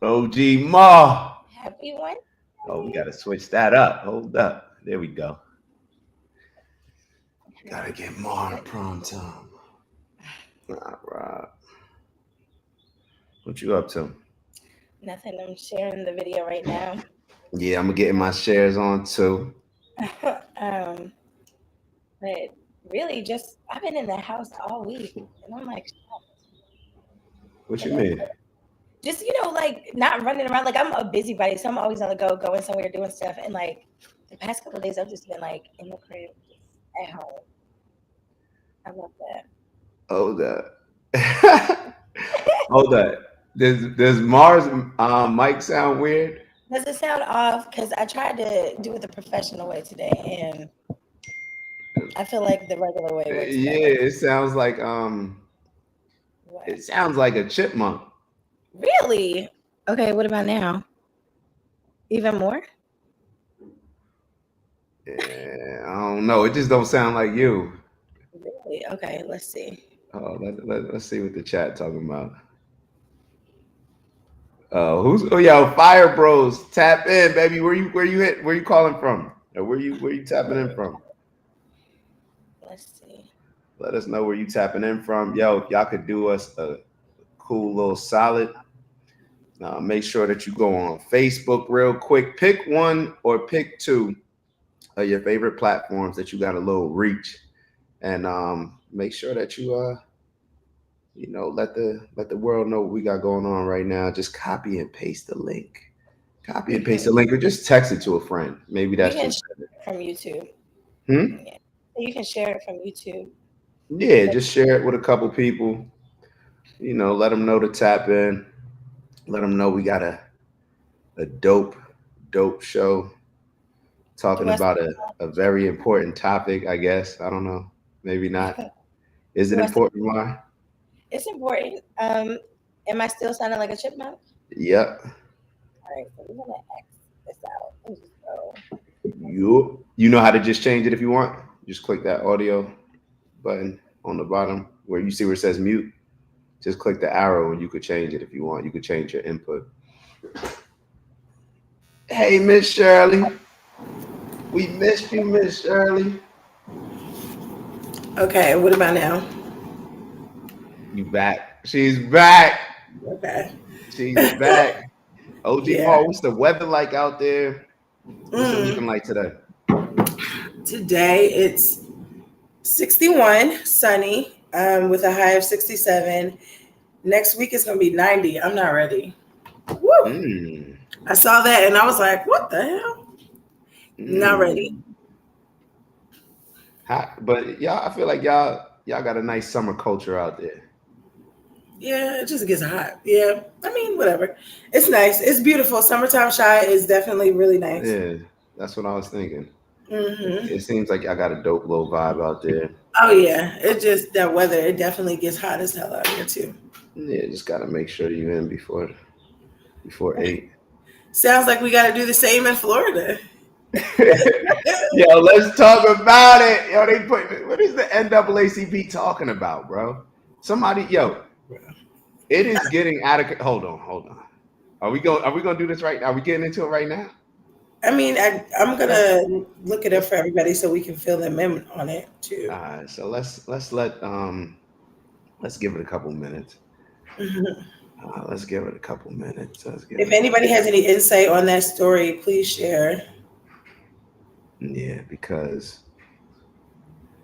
OG Ma. Happy one. Oh, we gotta switch that up. Hold up. There we go. Gotta get Ma in prime time. All right. What you up to? Nothing. I'm sharing the video right now. Yeah, I'm getting my shares on too. um, but really, just I've been in the house all week, and I'm like, What you and mean? just like not running around. Like I'm a busybody, so I'm always on the go, going somewhere, doing stuff. And like the past couple of days, I've just been like in the crib, just at home. I love that. Hold up. Hold up. Does Mars mic sound weird? Does it sound off? Because I tried to do it the professional way today, and I feel like the regular way works better. Yeah, What? it sounds like a chipmunk. Really? Okay. What about now? Even more? Yeah, I don't know. It just don't sound like you. Really? Okay. Let's see. Let's see what the chat talking about. Yo, Fire Bros, tap in, baby. Where you calling from? Or where you tapping in from? Let's see. Let us know where you tapping in from. Yo, if y'all could do us a cool little solid. Make sure that you go on Facebook real quick. Pick one or pick two of your favorite platforms that you got a little reach, and make sure that let the world know what we got going on right now. Just copy and paste the link. Copy and paste the link, or just text it to a friend. Maybe You that's can just share it from YouTube. hmm. Yeah. You can share it from YouTube. Yeah, just share it with a couple people. Let them know to tap in. Let them know we got a dope show Do talking I about a very important topic. I guess I don't know. Maybe not. Is it do I still, important? Why? it's important. Am I still sounding like a chipmunk? Yep. All right, so we're gonna X this out and just go. You know how to just change it if you want. Just click that audio button on the bottom where you see where it says mute. Just click the arrow and you could change it if you want. You could change your input. Hey, Miss Shirley. We missed you, Miss Shirley. Okay, what about now? You back. She's back. Okay. She's back. OG Yeah. Mar, what's the weather like out there? What's it Mm. looking like today? Today it's 61, sunny, with a high of 67. Next week it's gonna be 90. I'm not ready. Woo! Mm, I saw that and I was like, what the hell? Not ready. mm. Hot, but y'all, I feel like y'all got a nice summer culture out there. Yeah, it just gets hot. Yeah. I mean, whatever. It's nice. It's beautiful. Summertime shy is definitely really nice. Yeah, that's what I was thinking. Hmm. It seems like y'all got a dope little vibe out there. Oh yeah. It just that weather, it definitely gets hot as hell out here too. Yeah, just gotta make sure you in before 8. Sounds like we gotta do the same in Florida. Yo, let's talk about it. Yo, they put what is the NAACP talking about, bro? It is getting out of. Hold on. Are we gonna do this right now? Are we getting into it right now? I mean, I'm Let's gonna look it up for everybody so we can fill them in on it too. so let's give it a couple minutes. Mhm. Let's give it a couple minutes. Let's give If it a couple. anybody has any insight on that story, please share. Yeah, because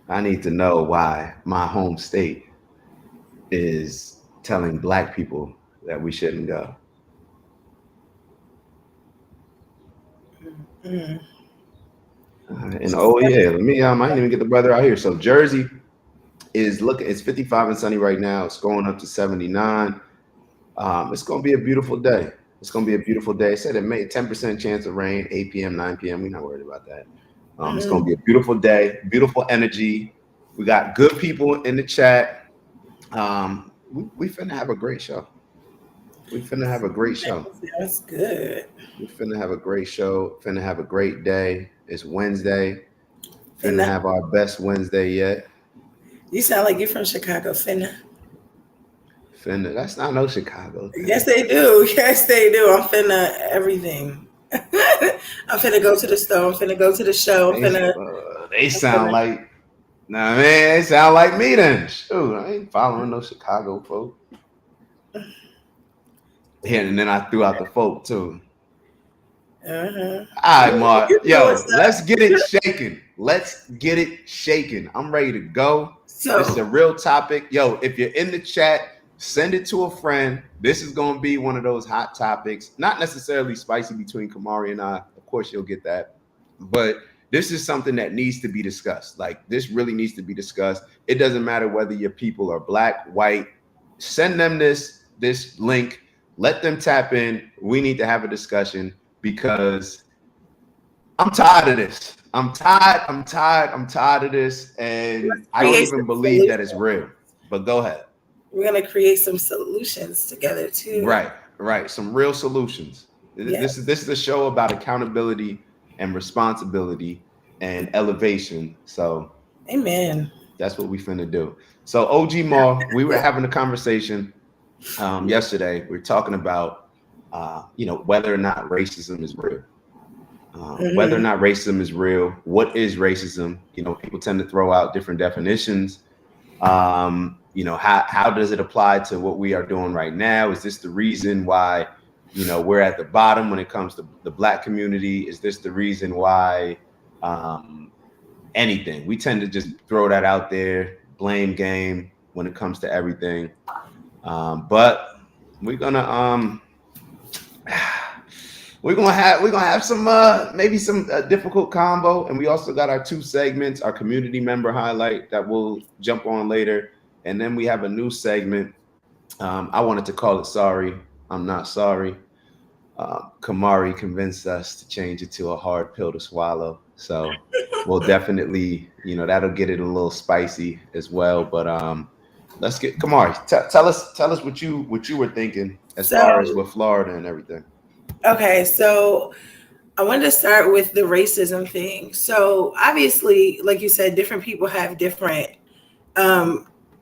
I need to know why my home state is telling black people that we shouldn't go. Mm. And oh yeah, let me. I didn't even get the weather out here. So Jersey it's 55 and sunny right now. It's going up to 79. It's gonna be a beautiful day. It's gonna be a beautiful day. It said it made 10% chance of rain, 8 p.m., 9 p.m. We're not worried about that. It's gonna Mm. be a beautiful day, beautiful energy. We got good people in the chat. We finna have a great show. We finna have a great show. That's good. We finna have a great show. Finna have a great day. It's Wednesday. Finna Finna. have our best Wednesday yet. You sound like you're from Chicago, Finna. Finna, that's not no Chicago thing. Yes, they do. Yes, they do. I'm finna everything. I'm finna go to the store. I'm finna go to the show. They sound like, nah, man, they sound like me then. Shoot, I ain't following no Chicago folk. Yeah, and then I threw out the folk too. Uh-huh. All right, Mark. You know Yo, what's up. let's get it shaking. Let's get it shaking. I'm ready to go. So This is a real topic. Yo, if you're in the chat, send it to a friend. This is going to be one of those hot topics. Not necessarily spicy between Kamari and I. Of course, you'll get that. But this is something that needs to be discussed. Like, this really needs to be discussed. It doesn't matter whether your people are black, white. Send them this link. Let them tap in. We need to have a discussion because I'm tired of this. I'm tired of this. And I don't even believe that it's real. But go ahead. We're going to create some solutions together too. Right. Some real solutions. Yes. This is a show about accountability and responsibility and elevation. So amen. That's what we finna do. So OG Maul, we were having a conversation yesterday. We were talking about whether or not racism is real. Whether or not racism is real. What is racism? People tend to throw out different definitions. How does it apply to what we are doing right now? Is this the reason why, we're at the bottom when it comes to the Black community? Is this the reason why anything? We tend to just throw that out there, blame game when it comes to everything. But we're gonna have some maybe some difficult combo, and we also got our 2 segments, our community member highlight that we'll jump on later, and then we have a new segment. I wanted to call it Sorry, I'm Not Sorry. Kamari convinced us to change it to a hard pill to swallow, so we'll definitely, that'll get it a little spicy as well. But let's get Kamari. Tell us what you were thinking as far as with Florida and everything. Okay, so I wanted to start with the racism thing. So obviously, like you said, different people have different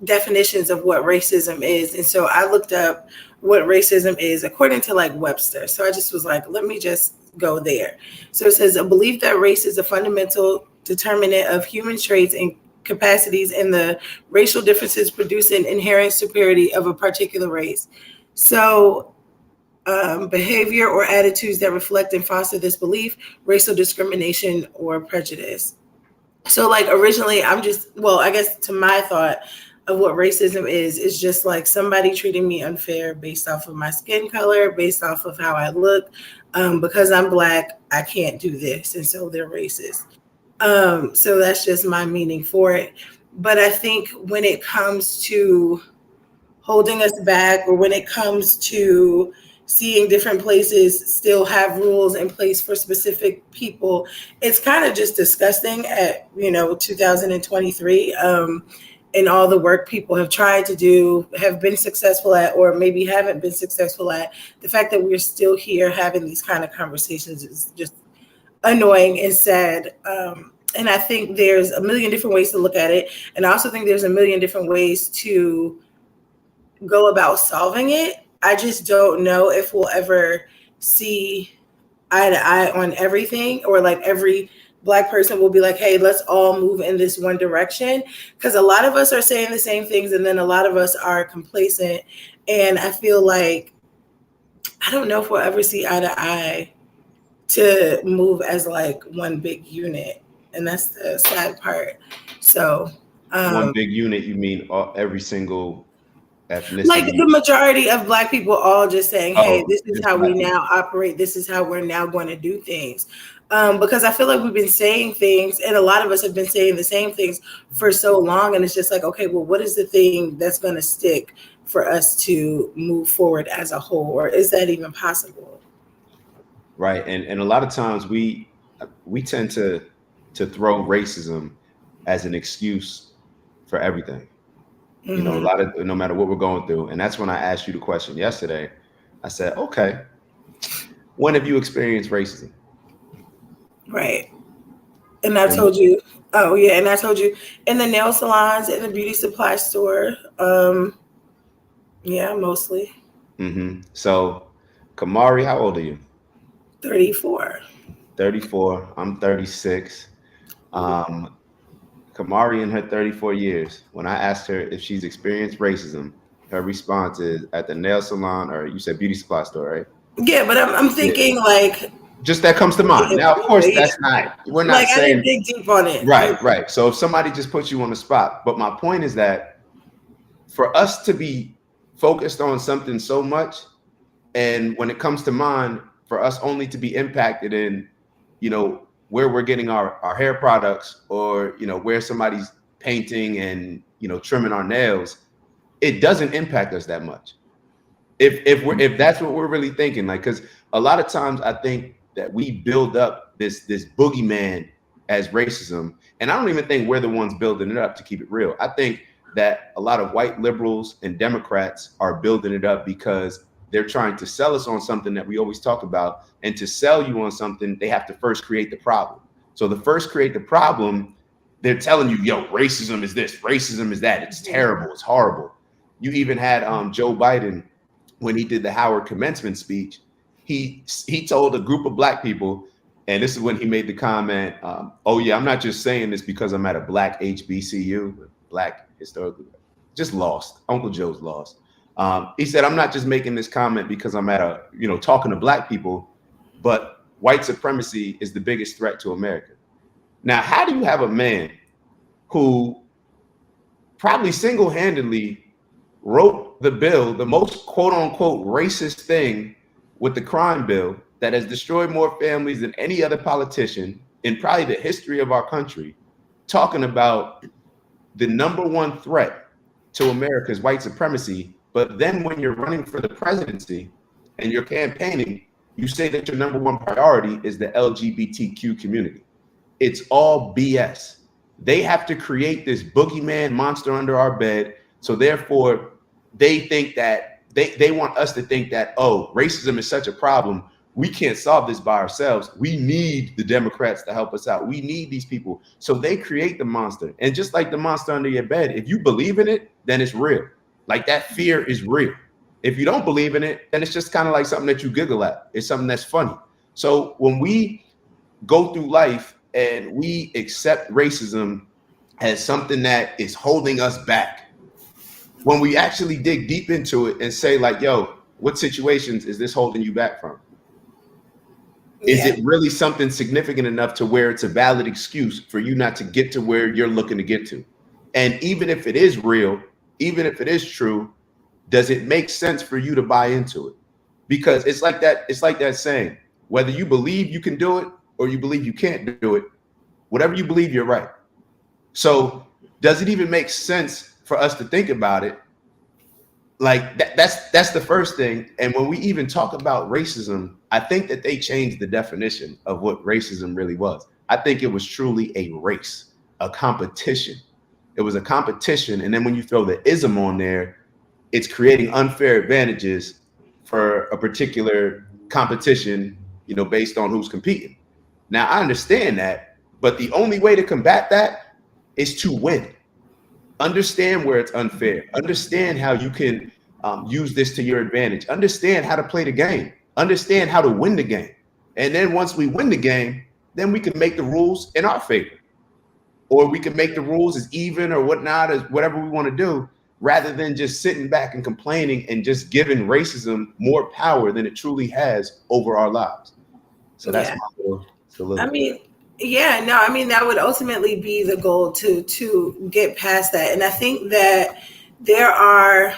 definitions of what racism is. And so I looked up what racism is according to like Webster. So I just was like, let me just go there. So it says a belief that race is a fundamental determinant of human traits and capacities, and the racial differences produce an inherent superiority of a particular race. So behavior or attitudes that reflect and foster this belief, racial discrimination or prejudice. So like originally I guess to my thought of what racism is just like somebody treating me unfair based off of my skin color, based off of how I look. Because I'm Black, I can't do this. And so they're racist. So that's just my meaning for it. But I think when it comes to holding us back, or when it comes to seeing different places still have rules in place for specific people, it's kind of just disgusting at 2023, and all the work people have tried to do, have been successful at, or maybe haven't been successful at. The fact that we're still here having these kind of conversations is just annoying and sad. And I think there's a million different ways to look at it, and I also think there's a million different ways to go about solving it. I just don't know if we'll ever see eye to eye on everything, or like every Black person will be like, hey, let's all move in this one direction. Because a lot of us are saying the same things, and then a lot of us are complacent. And I feel like, I don't know if we'll ever see eye to eye to move as like one big unit. And that's the sad part. So one big unit, you mean every single ethnicity? Like the majority of Black people all just saying, hey, this is how we now operate. This is how we're now going to do things. Because I feel like we've been saying things, and a lot of us have been saying the same things for so long. And it's just like, okay, well, what is the thing that's going to stick for us to move forward as a whole? Or is that even possible? Right. And a lot of times we tend to throw racism as an excuse for everything. Mm-hmm. No matter what we're going through. And that's when I asked you the question yesterday. I said, okay, when have you experienced racism? Right. And I told you, in the nail salons, in the beauty supply store, Yeah, mostly. So, Kamari, how old are you? 34. 34. I'm 36. Um, Kamari, in her 34 years, when I asked her if she's experienced racism, her response is at the nail salon, or you said beauty supply store, right? Yeah, but I'm Yeah. thinking like, Just that comes to mind. Now, of course, that's not, we're not like I didn't saying, dig deep on it. right. So if somebody just puts you on the spot, but my point is that for us to be focused on something so much, and when it comes to mind, for us only to be impacted in, where we're getting our hair products, or, where somebody's painting and, trimming our nails, it doesn't impact us that much. If that's what we're really thinking, like, because a lot of times I think that we build up this boogeyman as racism, and I don't even think we're the ones building it up, to keep it real. I think that a lot of white liberals and Democrats are building it up because they're trying to sell us on something that we always talk about, and to sell you on something, they have to first create the problem. So the first create the problem, they're telling you, yo, racism is this, racism is that, it's terrible, it's horrible. You even had Joe Biden, when he did the Howard commencement speech, he told a group of black people, and this is when he made the comment, oh yeah, I'm not just saying this because I'm at a black HBCU, black historically, just lost. Uncle Joe's lost. He said, I'm not just making this comment because I'm at talking to black people, but white supremacy is the biggest threat to America. Now, how do you have a man who probably single-handedly wrote the bill, the most quote-unquote racist thing with the crime bill, that has destroyed more families than any other politician in probably the history of our country, talking about the number one threat to America's white supremacy? But then when you're running for the presidency and you're campaigning, you say that your number one priority is the LGBTQ community. It's all BS. They have to create this boogeyman monster under our bed. So therefore, they think that they want us to think that, oh, racism is such a problem, we can't solve this by ourselves. We need the Democrats to help us out. We need these people. So they create the monster. And just like the monster under your bed, if you believe in it, then it's real. Like, that fear is real. If you don't believe in it, then it's just kind of like something that you giggle at. It's something that's funny. So when we go through life and we accept racism as something that is holding us back, when we actually dig deep into it and say, like, yo, what situations is this holding you back from? Is it really something significant enough to where it's a valid excuse for you not to get to where you're looking to get to? And even if it is real, even if it is true, does it make sense for you to buy into it? Because it's like that saying, whether you believe you can do it or you believe you can't do it, whatever you believe, you're right. So does it even make sense for us to think about it? Like, that's the first thing. And when we even talk about racism, I think that they changed the definition of what racism really was. I think it was truly a race, a competition. It was a competition. And then when you throw the ism on there, it's creating unfair advantages for a particular competition, based on who's competing. Now, I understand that, but the only way to combat that is to win. Understand where it's unfair. Understand how you can use this to your advantage. Understand how to play the game. Understand how to win the game. And then once we win the game, then we can make the rules in our favor. Or we can make the rules as even or whatnot, as whatever we want to do, rather than just sitting back and complaining and just giving racism more power than it truly has over our lives. So that's my little soliloquy. That would ultimately be the goal, to get past that. And I think that there are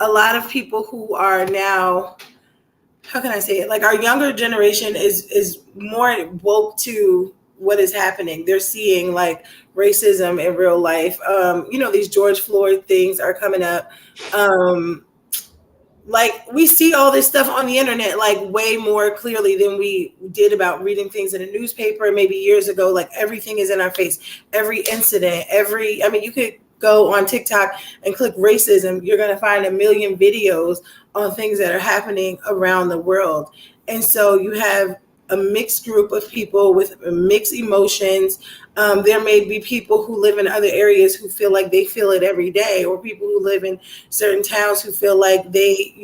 a lot of people who are now, how can I say it? Like, our younger generation is more woke to what is happening. They're seeing like racism in real life. These George Floyd things are coming up. Like, we see all this stuff on the internet, like, way more clearly than we did about reading things in a newspaper maybe years ago. Like, everything is in our face, every incident, you could go on TikTok and click racism. You're going to find a million videos on things that are happening around the world. And so you have a mixed group of people with mixed emotions. There may be people who live in other areas who feel like they feel it every day, or people who live in certain towns who feel like they,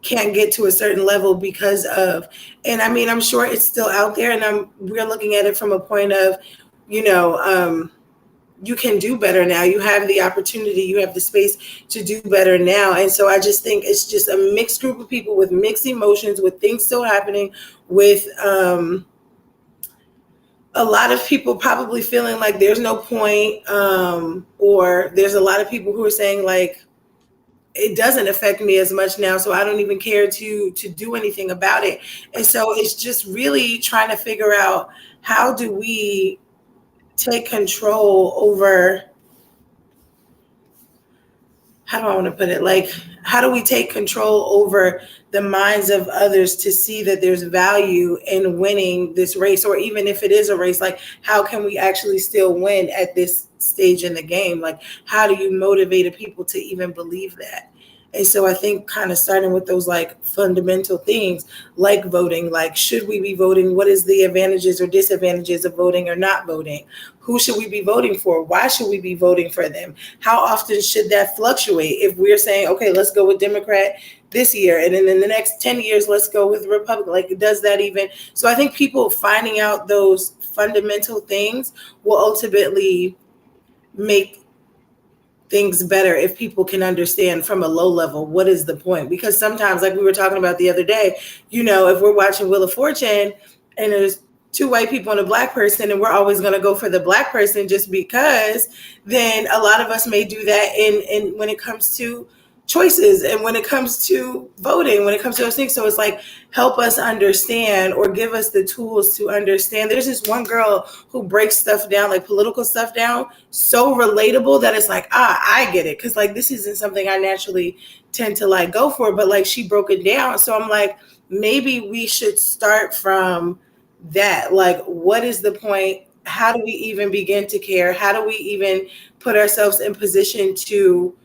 can't get to a certain level because of, and I mean, I'm sure it's still out there, and we're looking at it from a point of, you can do better now. You have the opportunity, you have the space to do better now. And so I just think it's just a mixed group of people with mixed emotions, with things still happening, with a lot of people probably feeling like there's no point, or there's a lot of people who are saying like, it doesn't affect me as much now, so I don't even care to do anything about it. And so it's just really trying to figure out, how do we take control over, how do I want to put it? Like, how do we take control over the minds of others to see that there's value in winning this race? Or even if it is a race, like, how can we actually still win at this stage in the game? Like, how do you motivate people to even believe that? And so I think kind of starting with those like fundamental things, like voting, like, should we be voting? What is the advantages or disadvantages of voting or not voting? Who should we be voting for? Why should we be voting for them? How often should that fluctuate? If we're saying, okay, let's go with Democrat this year, and then in the next 10 years, let's go with Republican, like, does that even? So I think people finding out those fundamental things will ultimately make things better if people can understand from a low level, what is the point? Because sometimes, like we were talking about the other day, if we're watching Wheel of Fortune and there's two white people and a black person, and we're always going to go for the black person just because, then a lot of us may do that in when it comes to choices, and when it comes to voting, when it comes to those things. So it's like, help us understand, or give us the tools to understand. There's this one girl who breaks stuff down, like political stuff down, so relatable that it's like, I get it. Cause like, this isn't something I naturally tend to like go for, but like, she broke it down. So I'm like, maybe we should start from that. Like, what is the point? How do we even begin to care? How do we even put ourselves in position to,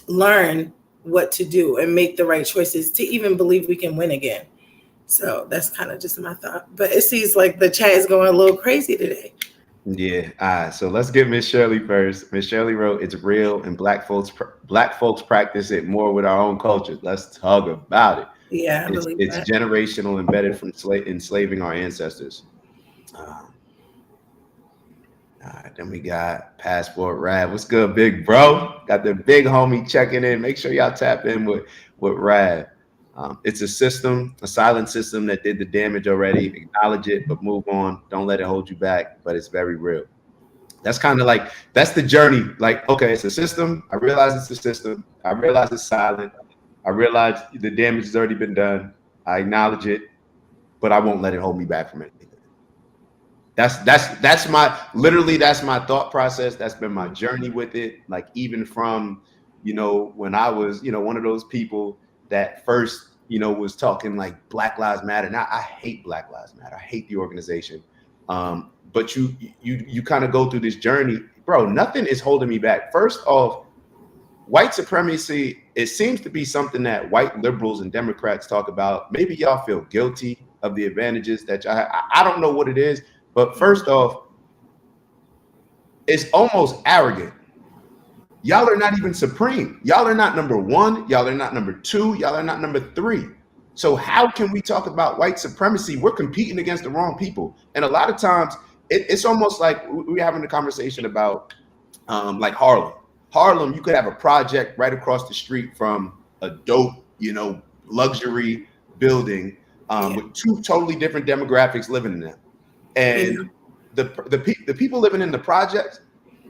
learn what to do and make the right choices to even believe we can win again? So that's kind of just my thought. But it seems like the chat is going a little crazy today. Yeah. All right. So let's get Miss Shirley first. Miss Shirley wrote, "It's real, and black folks practice it more with our own culture. Let's talk about it." Yeah, I believe it's that. generational, embedded from enslaving our ancestors. All right, then we got Passport Rad. What's good, big bro? Got the big homie checking in. Make sure y'all tap in with Rad. It's a system, a silent system that did the damage already. Acknowledge it, but move on. Don't let it hold you back, but it's very real. That's kind of like, that's the journey. Like, okay, it's a system. I realize it's a system. I realize it's silent. I realize the damage has already been done. I acknowledge it, but I won't let it hold me back from anything. That's my, literally, that's my thought process. That's been my journey with it. Like, even from, when I was, one of those people that first, was talking like Black Lives Matter. Now I hate Black Lives Matter. I hate the organization. But you kind of go through this journey, bro. Nothing is holding me back. First off, white supremacy, it seems to be something that white liberals and Democrats talk about. Maybe y'all feel guilty of the advantages that y'all have. I don't know what it is. But first off, it's almost arrogant. Y'all are not even supreme. Y'all are not number one. Y'all are not number two. Y'all are not number three. So how can we talk about white supremacy? We're competing against the wrong people. And a lot of times it's almost like we're having a conversation about like Harlem. Harlem, you could have a project right across the street from a dope, luxury building with two totally different demographics living in them. And the people living in the projects,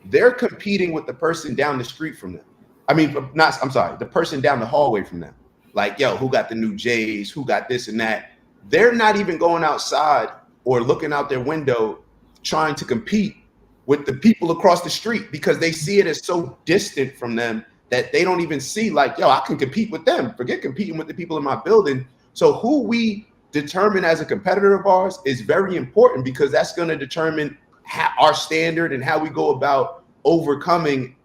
they're competing with the person down the street from them. The person down the hallway from them. Like, yo, who got the new J's? Who got this and that? They're not even going outside or looking out their window trying to compete with the people across the street, because they see it as so distant from them that they don't even see, like, yo, I can compete with them. Forget competing with the people in my building. So who we determine as a competitor of ours is very important, because that's going to determine our standard and how we go about overcoming,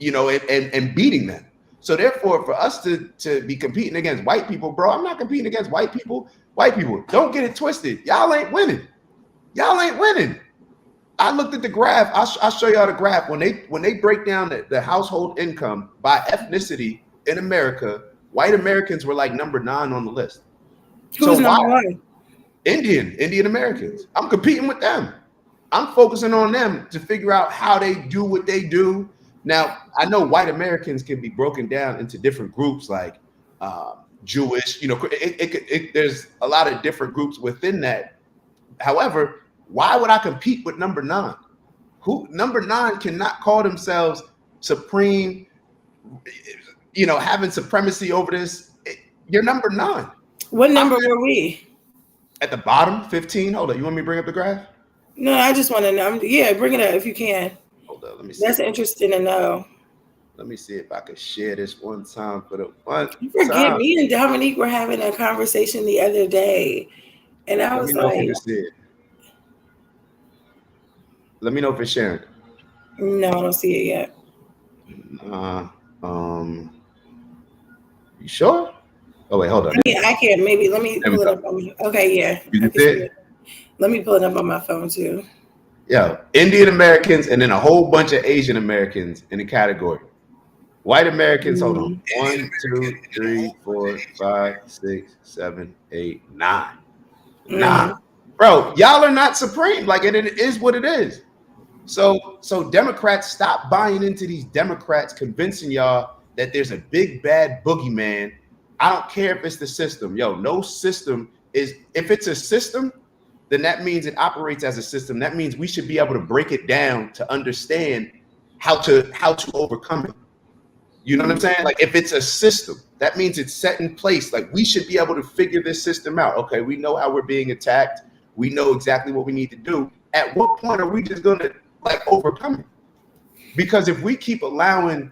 and beating them. So therefore, for us to be competing against white people, bro, I'm not competing against white people. White people, don't get it twisted. Y'all ain't winning. y'all ain't winning. I looked at the graph. I'll show y'all the graph. When they break down the household income by ethnicity in America, white Americans were like number 9 on the list. Who's number 1? Indian Americans. I'm competing with them. I'm focusing on them to figure out how they do what they do. Now, I know white Americans can be broken down into different groups, like Jewish. There's a lot of different groups within that. However, why would I compete with number 9? Number 9 cannot call themselves supreme, having supremacy over this. You're number 9. What number were we? At the bottom, 15. Hold on. You want me to bring up the graph? No, I just want to know. Bring it up if you can. Hold on. Let me see. That's interesting to know. Let me see if I can share this one time for the one. You forget, me and Dominique were having a conversation the other day, and I was like, let me know if it's sharing. No, I don't see it yet. You sure? Oh wait, hold on. I can't. Maybe let me pull it up. Okay, yeah. You did it? Let me pull it up on my phone too. Yeah, Indian Americans and then a whole bunch of Asian Americans in the category. White Americans, hold on. 1, 2, 3, 4, 5, 6, 7, 8, 9. 9. Bro, y'all are not supreme. Like it is what it is. So Democrats, stop buying into these Democrats convincing y'all that there's a big bad boogeyman. I don't care if it's the system. No system is, if it's a system, then that means it operates as a system. That means we should be able to break it down to understand how to overcome it. You know what I'm saying? Like if it's a system, that means it's set in place. Like we should be able to figure this system out. Okay, we know how we're being attacked. We know exactly what we need to do. At what point are we just gonna overcome it? Because if we keep allowing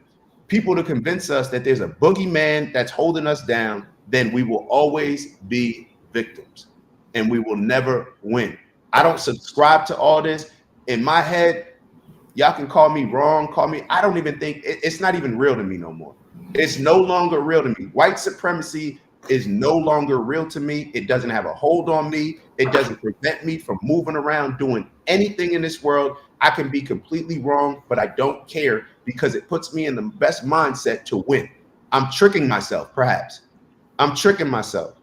people to convince us that there's a boogeyman that's holding us down, then we will always be victims and we will never win. I don't subscribe to all this. In my head, y'all can call me wrong, I don't even think, it's not even real to me no more. It's no longer real to me. White supremacy is no longer real to me. It doesn't have a hold on me. It doesn't prevent me from moving around, doing anything in this world. I can be completely wrong, but I don't care because it puts me in the best mindset to win. I'm tricking myself, perhaps. I'm tricking myself.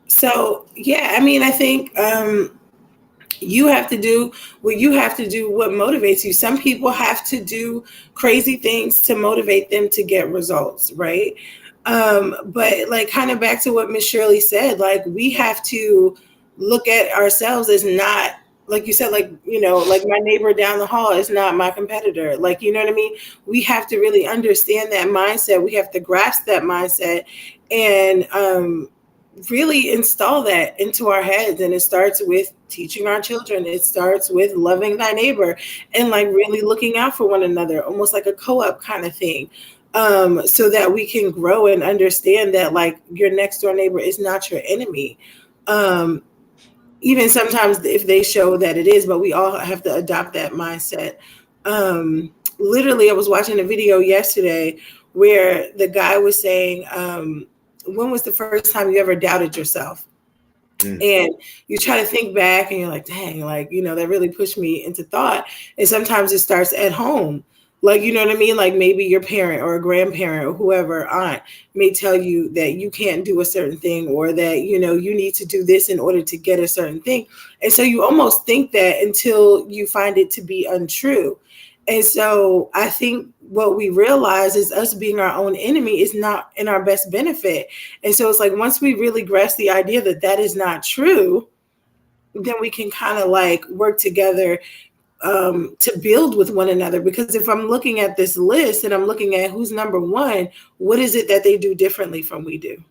So, yeah, I think you have to do what you have to do, what motivates you. Some people have to do crazy things to motivate them to get results, right? But like kind of back to what Miss Shirley said, like we have to look at ourselves as not, like you said, like my neighbor down the hall is not my competitor. Like, you know what I mean? We have to really understand that mindset. We have to grasp that mindset and really install that into our heads. And it starts with teaching our children. It starts with loving thy neighbor and like really looking out for one another, almost like a co-op kind of thing. So that we can grow and understand that like your next door neighbor is not your enemy. Even sometimes if they show that it is, but we all have to adopt that mindset. Literally, I was watching a video yesterday where the guy was saying, when was the first time you ever doubted yourself? And you try to think back and you're like, dang, like, that really pushed me into thought. And sometimes it starts at home. Like, you know what I mean? Like maybe your parent or a grandparent or whoever, aunt, may tell you that you can't do a certain thing or that, you need to do this in order to get a certain thing. And so you almost think that until you find it to be untrue. And so I think what we realize is us being our own enemy is not in our best benefit. And so it's like, once we really grasp the idea that that is not true, then we can kind of like work together to build with one another. Because if I'm looking at this list and I'm looking at who's number one, what is it that they do differently from we do?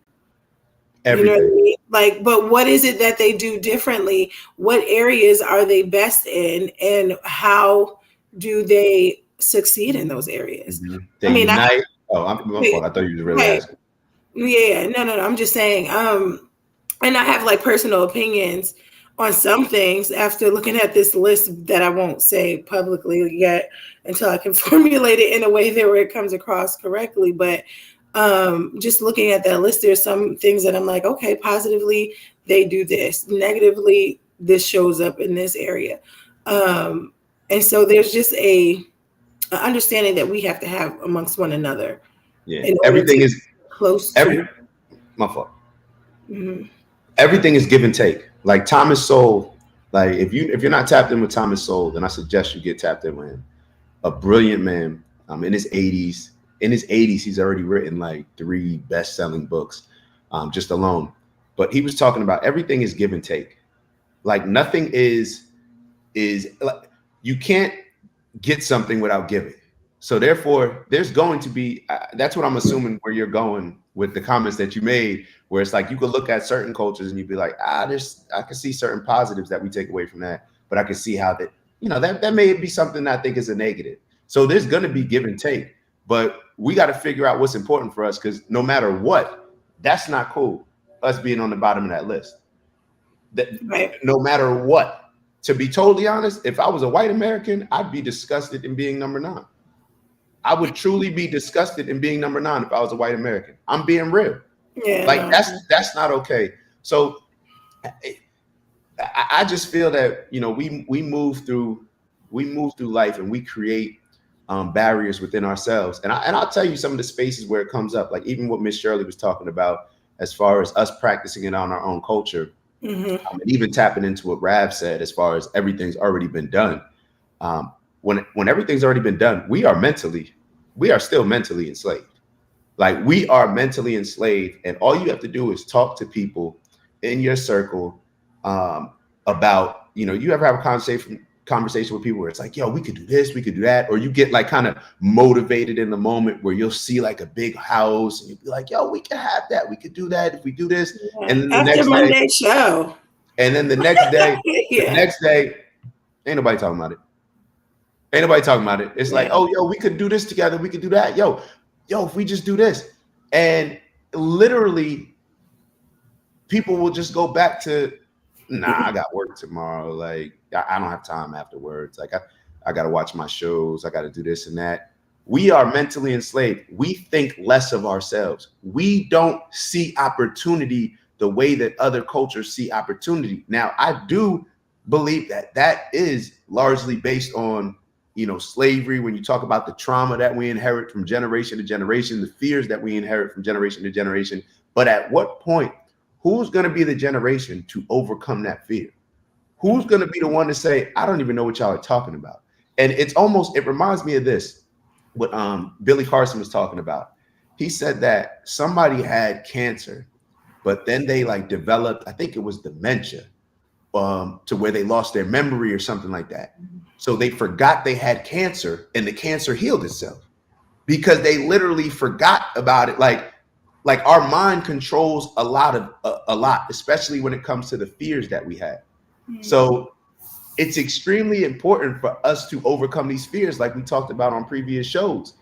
Everything. You know what I mean? Like, but what is it that they do differently? What areas are they best in? And how do they succeed in those areas? They unite. I'm my fault. I thought you were really asking. Yeah, no. I'm just saying. And I have like personal opinions on some things after looking at this list that I won't say publicly yet until I can formulate it in a way that where it comes across correctly. But just looking at that list, there's some things that I'm like, okay, positively, they do this. Negatively, this shows up in this area. And so there's just an understanding that we have to have amongst one another. Yeah, everything is close to. My fault. Mm-hmm. Everything is give and take. Like Thomas Sowell, like if you're not tapped in with Thomas Sowell, then I suggest you get tapped in with him. A brilliant man. In his 80s. In his 80s, he's already written like 3 best-selling books, just alone. But he was talking about everything is give and take. Like nothing is like you can't get something without giving. So therefore, there's going to be, that's what I'm assuming where you're going with the comments that you made, where it's like you could look at certain cultures and you'd be like, I can see certain positives that we take away from that, but I can see how that, that may be something that I think is a negative. So there's going to be give and take, but we got to figure out what's important for us, because no matter what, that's not cool, us being on the bottom of that list. Right. No matter what. To be totally honest, if I was a white American, I'd be disgusted in being number 9. I would truly be disgusted in being number 9 if I was a white American. I'm being real. Yeah. Like that's not okay. So I just feel that we move through life and we create barriers within ourselves. And I'll tell you some of the spaces where it comes up, like even what Miss Shirley was talking about, as far as us practicing it on our own culture. Mm-hmm. And even tapping into what Rav said, as far as everything's already been done. When everything's already been done, we are still mentally enslaved. Like we are mentally enslaved, and all you have to do is talk to people in your circle about, you ever have a conversation with people where it's like, yo, we could do this, we could do that, or you get like kind of motivated in the moment where you'll see like a big house and you'll be like, yo, we can have that, we could do that if we do this. Yeah. And then the next Monday show. And then the next day, yeah. The next day, ain't nobody talking about it. Ain't nobody talking about it. It's like, oh, yo, we could do this together, we could do that. Yo, if we just do this. And literally people will just go back to, nah, I got work tomorrow. Like, I don't have time afterwards. Like, I got to watch my shows. I got to do this and that. We are mentally enslaved. We think less of ourselves. We don't see opportunity the way that other cultures see opportunity. Now, I do believe that is largely based on, slavery. When you talk about the trauma that we inherit from generation to generation, the fears that we inherit from generation to generation. But at what point, who's going to be the generation to overcome that fear? Who's going to be the one to say, I don't even know what y'all are talking about? And it reminds me of this, what Billy Carson was talking about. He said that somebody had cancer, but then they developed, I think it was dementia, to where they lost their memory or something like that. So they forgot they had cancer, and the cancer healed itself because they literally forgot about it. Like our mind controls a lot, especially when it comes to the fears that we have. Mm-hmm. So it's extremely important for us to overcome these fears, like we talked about on previous shows,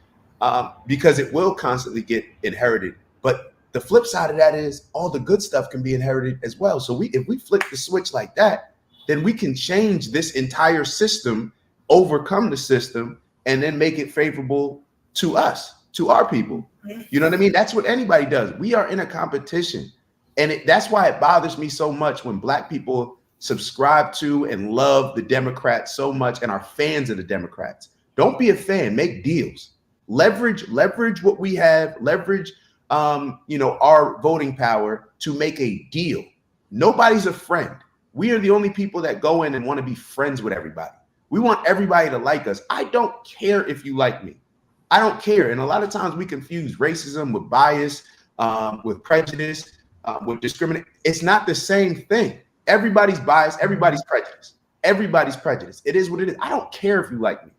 because it will constantly get inherited. But the flip side of that is all the good stuff can be inherited as well. So if we flip the switch like that, then we can change this entire system, overcome the system, and then make it favorable to us, to our people. You know what I mean? That's what anybody does. We are in a competition. And that's why it bothers me so much when Black people subscribe to and love the Democrats so much and are fans of the Democrats. Don't be a fan, make deals. Leverage what we have, leverage our voting power to make a deal. Nobody's a friend. We are the only people that go in and want to be friends with everybody. We want everybody to like us. I don't care if you like me. I don't care. And a lot of times we confuse racism with bias, with prejudice, with discrimination. It's not the same thing. Everybody's biased. Everybody's prejudiced. Everybody's prejudiced. It is what it is. I don't care if you like me.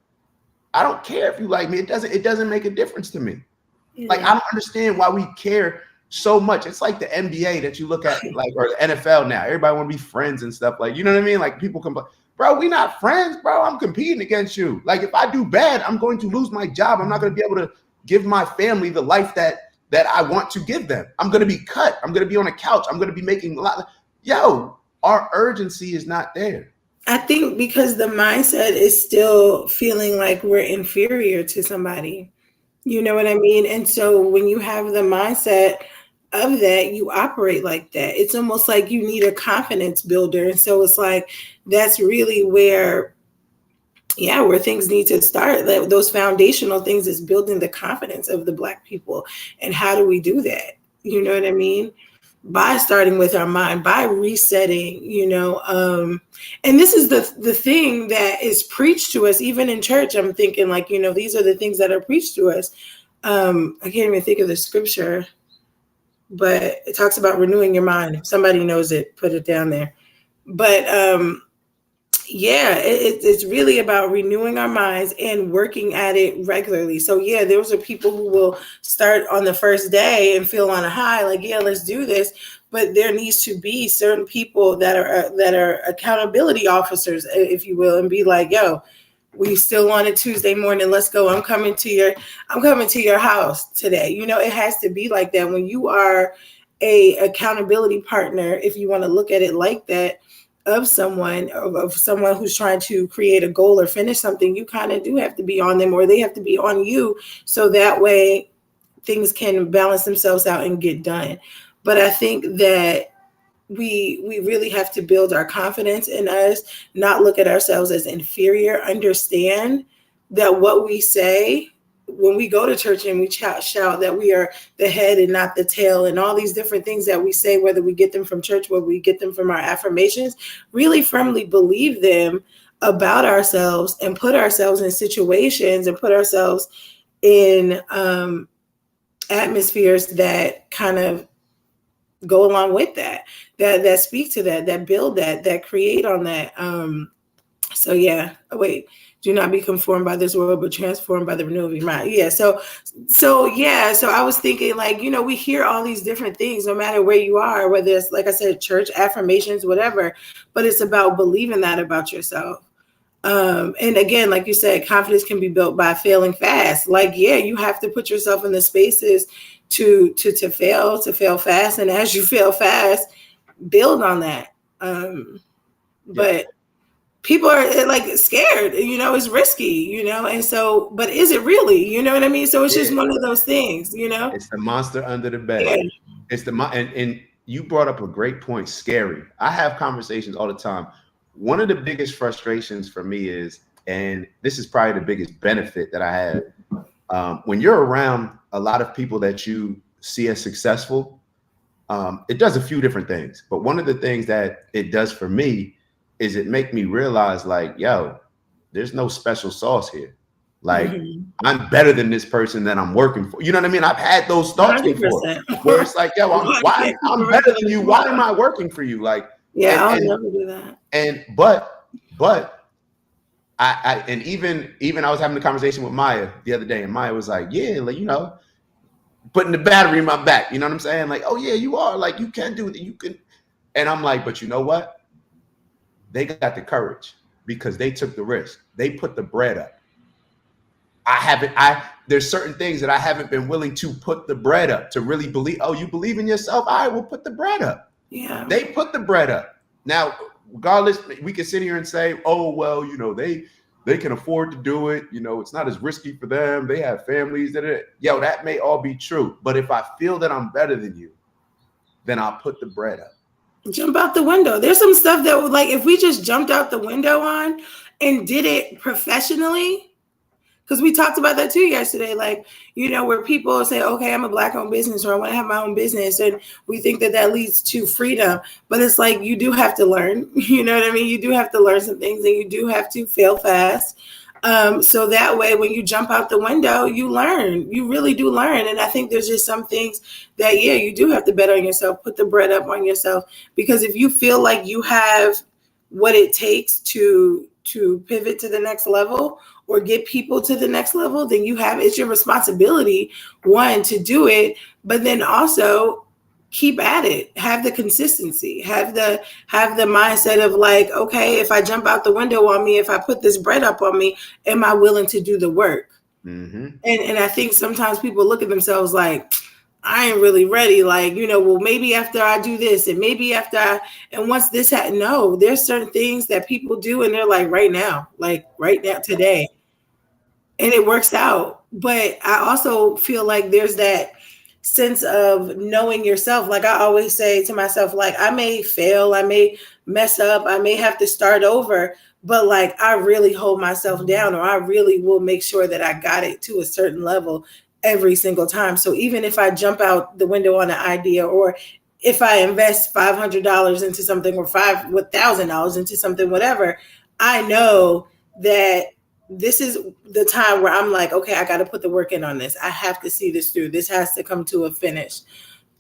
I don't care if you like me. It doesn't make a difference to me. Yeah. Like, I don't understand why we care so much. It's like the NBA that you look at, or the NFL now. Everybody want to be friends and stuff. Like, you know what I mean? Like, people complain, bro, we not friends, bro. I'm competing against you. Like, if I do bad, I'm going to lose my job. I'm not going to be able to give my family the life that I want to give them. I'm going to be cut. I'm going to be on a couch. I'm going to be making a lot. Yo, our urgency is not there. I think because the mindset is still feeling like we're inferior to somebody. You know what I mean? And so when you have the mindset of that, you operate like that. It's almost like you need a confidence builder. And so it's like, that's really where things need to start. Those foundational things is building the confidence of the Black people. And how do we do that? You know what I mean? By starting with our mind, by resetting, and this is the thing that is preached to us, even in church. I'm thinking like, these are the things that are preached to us. I can't even think of the scripture, but it talks about renewing your mind. If somebody knows it, put it down there. But it's really about renewing our minds and working at it regularly. So those are people who will start on the first day and feel on a high, like, let's do this. But there needs to be certain people that are accountability officers, if you will, and be like, yo, we still on a Tuesday morning. Let's go. I'm coming to your house today. It has to be like that. When you are a accountability partner, if you want to look at it like that, of someone who's trying to create a goal or finish something, you kind of do have to be on them, or they have to be on you. So that way things can balance themselves out and get done. But I think that we really have to build our confidence in us, not look at ourselves as inferior, understand that what we say when we go to church and we shout that we are the head and not the tail, and all these different things that we say, whether we get them from church, whether we get them from our affirmations, really firmly believe them about ourselves and put ourselves in situations and put ourselves in atmospheres that kind of go along with that speak to that build that create on that. Do not be conformed by this world, but transformed by the renewal of your mind. So I was thinking, like, we hear all these different things, no matter where you are, whether it's, like I said, church, affirmations, whatever, but it's about believing that about yourself. And again, like you said, confidence can be built by failing fast. Like, you have to put yourself in the spaces to fail fast. And as you fail fast, build on that. But people are like scared, it's risky, and so, but is it really, you know what I mean? So it's just one of those things, It's the monster under the bed. Yeah. It's and you brought up a great point, scary. I have conversations all the time. One of the biggest frustrations for me is, and this is probably the biggest benefit that I have, when you're around a lot of people that you see as successful, it does a few different things. But one of the things that it does for me is it make me realize, like, yo, there's no special sauce here. Like, I'm better than this person that I'm working for. You know what I mean? I've had those thoughts 100%. Before, where it's like, yo, I'm better than you. Why am I working for you? Like, I'll never do that. But I even I was having a conversation with Maya the other day, and Maya was like, like, putting the battery in my back. You know what I'm saying? Like, oh yeah, you are. Like, you can do it. You can. And I'm like, but you know what? They got the courage because they took the risk. They put the bread up. There's certain things that I haven't been willing to put the bread up to really believe. Oh, you believe in yourself? I will put the bread up. Yeah. They put the bread up. Now, regardless, we can sit here and say, oh, well, they can afford to do it. It's not as risky for them. They have families that may all be true. But if I feel that I'm better than you, then I'll put the bread up. Jump out the window. There's some stuff that, like, if we just jumped out the window on and did it professionally, because we talked about that too yesterday, like, where people say, okay, I'm a Black-owned business, or I want to have my own business, and we think that leads to freedom. But it's like, you do have to learn, you know what I mean? You do have to learn some things, and you do have to fail fast. So that way, when you jump out the window, you learn. You really do learn. And I think there's just some things that, you do have to bet on yourself, put the bread up on yourself. Because if you feel like you have what it takes to pivot to the next level or get people to the next level, then it's your responsibility, one, to do it, but then also keep at it, have the consistency, have the mindset of like, okay, if I jump out the window on me, if I put this bread up on me, am I willing to do the work? Mm-hmm. And I think sometimes people look at themselves like, I ain't really ready. Like, well, maybe after I do this, and maybe and once this no, there's certain things that people do and they're like, right now, today. And it works out. But I also feel like there's that sense of knowing yourself. Like I always say to myself, like I may fail, I may mess up, I may have to start over, but like I really hold myself down, or I really will make sure that I got it to a certain level every single time. So even if I jump out the window on an idea, or if I invest $500 into something, or $1,000 into something, whatever, I know that this is the time where I'm like, okay, I got to put the work in on this. I have to see this through. This has to come to a finish.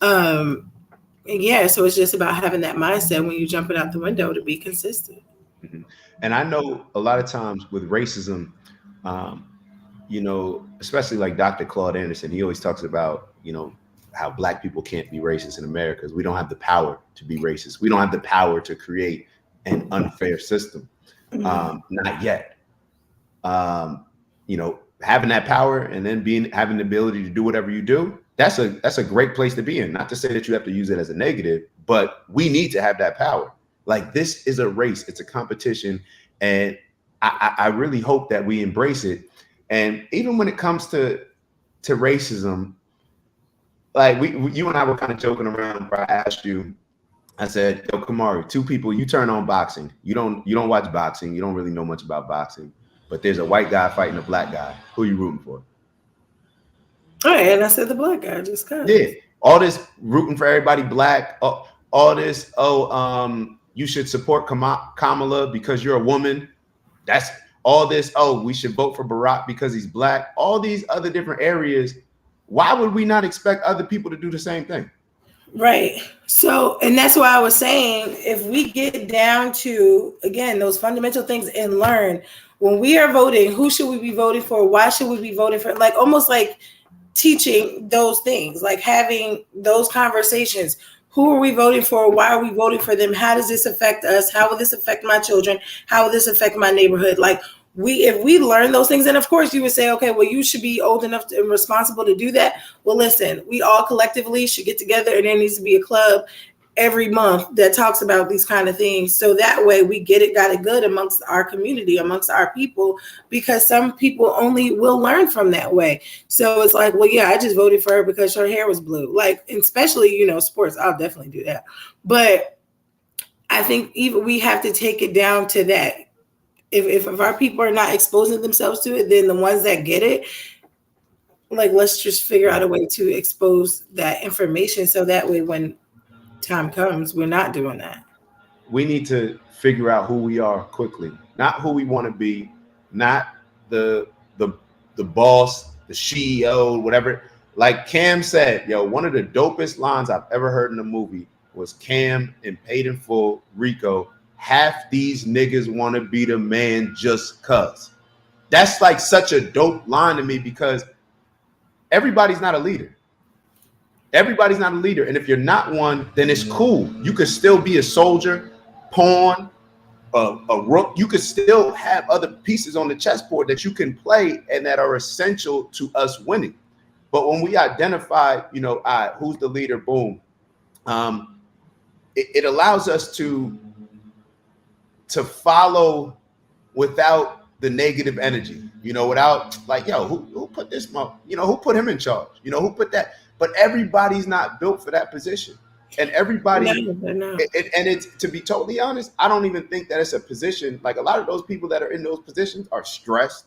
Yeah, so it's just about having that mindset when you're jumping out the window to be consistent. Mm-hmm. And I know a lot of times with racism, you know, especially like Dr. Claude Anderson, he always talks about, you know, how Black people can't be racist in America because we don't have the power to be racist. We don't have the power to create an unfair system. Not yet. You know, having that power and then having the ability to do whatever you do, that's a great place to be in. Not to say that you have to use it as a negative, but we need to have that power. Like this is a race, it's a competition, and I really hope that we embrace it. And even when it comes to racism, like you and I were kind of joking around where I asked you, I said, yo, Kamari, two people, you turn on boxing. You don't watch boxing. You don't really know much about boxing, but there's a white guy fighting a Black guy. Who are you rooting for? All right, and I said the Black guy just kind of. Yeah. All this rooting for everybody Black, all this, you should support Kamala because you're a woman. That's all this, we should vote for Barack because he's Black. All these other different areas. Why would we not expect other people to do the same thing? Right. So, and that's why I was saying, if we get down to, again, those fundamental things and learn, when we are voting, who should we be voting for? Why should we be voting for? Like almost like teaching those things, like having those conversations. Who are we voting for? Why are we voting for them? How does this affect us? How will this affect my children? How will this affect my neighborhood? Like if we learn those things, and of course you would say, okay, well, you should be old enough and responsible to do that. Well, listen, we all collectively should get together, and there needs to be a club every month that talks about these kind of things. So that way we got it good amongst our community, amongst our people, because some people only will learn from that way. So it's like, well, yeah, I just voted for her because her hair was blue. Like, especially, you know, sports, I'll definitely do that. But I think even we have to take it down to that. If our people are not exposing themselves to it, then the ones that get it, like, let's just figure out a way to expose that information. So that way, when time comes, we're not doing that. We need to figure out who we are quickly, not who we want to be, not the boss, the CEO, whatever. Like Cam said, yo, one of the dopest lines I've ever heard in a movie was Cam in Paid in Full, Rico. Half these niggas want to be the man just cuz. That's like such a dope line to me because everybody's not a leader. Everybody's not a leader. And if you're not one, then it's cool. You could still be a soldier, pawn, a rook. You could still have other pieces on the chessboard that you can play and that are essential to us winning. But when we identify, you know, who's the leader, boom, it allows us to follow without the negative energy, you know, without like, yo, who put this, you know, who put him in charge? You know, who put that? But everybody's not built for that position. And everybody, no. And it's, to be totally honest, I don't even think that it's a position. Like a lot of those people that are in those positions are stressed.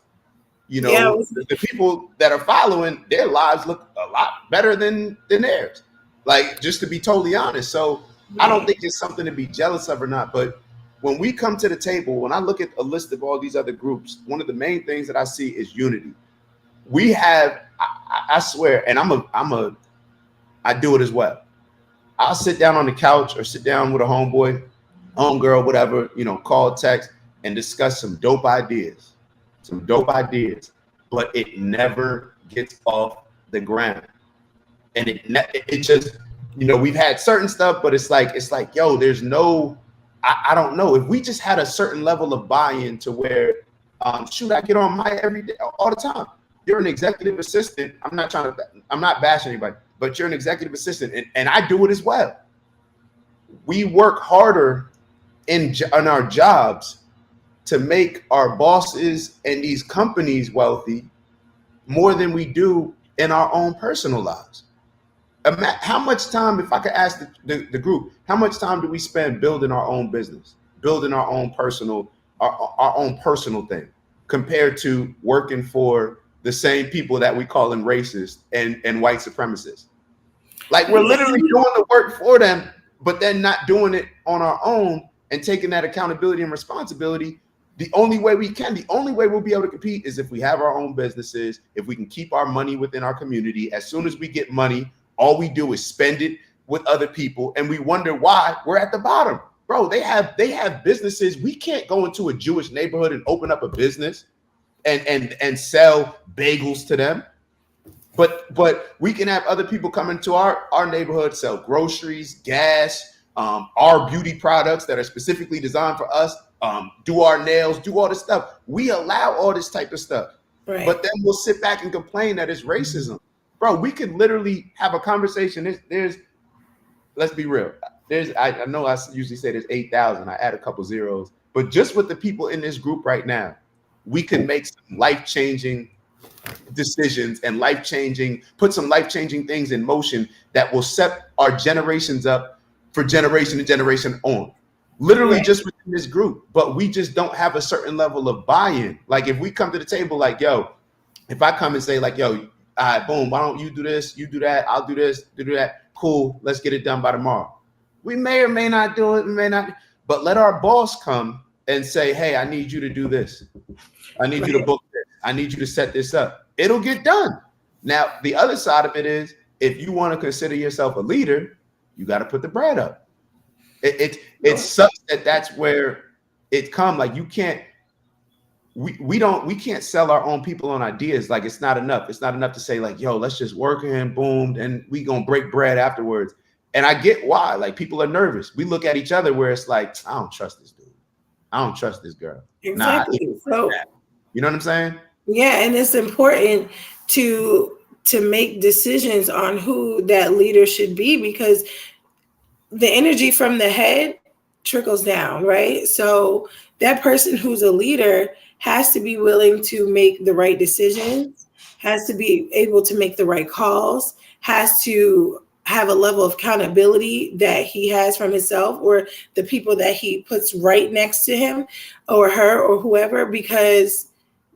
You know, yeah. The people that are following, their lives look a lot better than theirs. Like, just to be totally honest. So yeah. I don't think it's something to be jealous of or not. But when we come to the table, when I look at a list of all these other groups, one of the main things that I see is unity. We have, I swear, and I do it as well. I'll sit down on the couch or sit down with a homeboy, homegirl, whatever, you know, call, text, and discuss some dope ideas. But it never gets off the ground. And it just, you know, we've had certain stuff, but it's like, yo, there's no, I don't know. If we just had a certain level of buy-in to where, shoot, I get on my every day, all the time. You're an executive assistant. I'm not bashing anybody, but you're an executive assistant, and I do it as well. We work harder in our jobs to make our bosses and these companies wealthy more than we do in our own personal lives. How much time, if I could ask the group, how much time do we spend building our own business, building our own personal thing, compared to working for the same people that we call them racist and white supremacists? Like, we're literally doing the work for them, but then not doing it on our own and taking that accountability and responsibility. The only way we'll be able to compete is if we have our own businesses, if we can keep our money within our community. As soon as we get money, all we do is spend it with other people, and we wonder why we're at the bottom. Bro, they have businesses. We can't go into a Jewish neighborhood and open up a business and sell bagels to them. But we can have other people come into our neighborhood, sell groceries, gas, our beauty products that are specifically designed for us, do our nails, do all this stuff. We allow all this type of stuff. Right. But then we'll sit back and complain that it's racism. Bro, we could literally have a conversation. There's let's be real. I know I usually say there's 8,000. I add a couple zeros. But just with the people in this group right now, we can make some life-changing decisions and put some life-changing things in motion that will set our generations up for generation to generation on. Literally just within this group. But we just don't have a certain level of buy-in. Like, if we come to the table like, yo, if I come and say like, yo, all right, boom, why don't you do this, you do that, I'll do this, do that. Cool, let's get it done by tomorrow. We may or may not do it, we may not, but let our boss come and say, hey, I need you to do this. I need you to book this. I need you to set this up. It'll get done. Now, the other side of it is, if you want to consider yourself a leader, you got to put the bread up. It sucks that's where it come. Like, you can't, we can't sell our own people on ideas. Like, it's not enough. It's not enough to say like, yo, let's just work and boom, and we gonna break bread afterwards. And I get why. Like, people are nervous. We look at each other where it's like, I don't trust this dude. I don't trust this girl. Exactly. So, you know what I'm saying? Yeah, and it's important to make decisions on who that leader should be, because the energy from the head trickles down, right? So that person who's a leader has to be willing to make the right decisions, has to be able to make the right calls, has to have a level of accountability that he has from himself or the people that he puts right next to him or her or whoever, because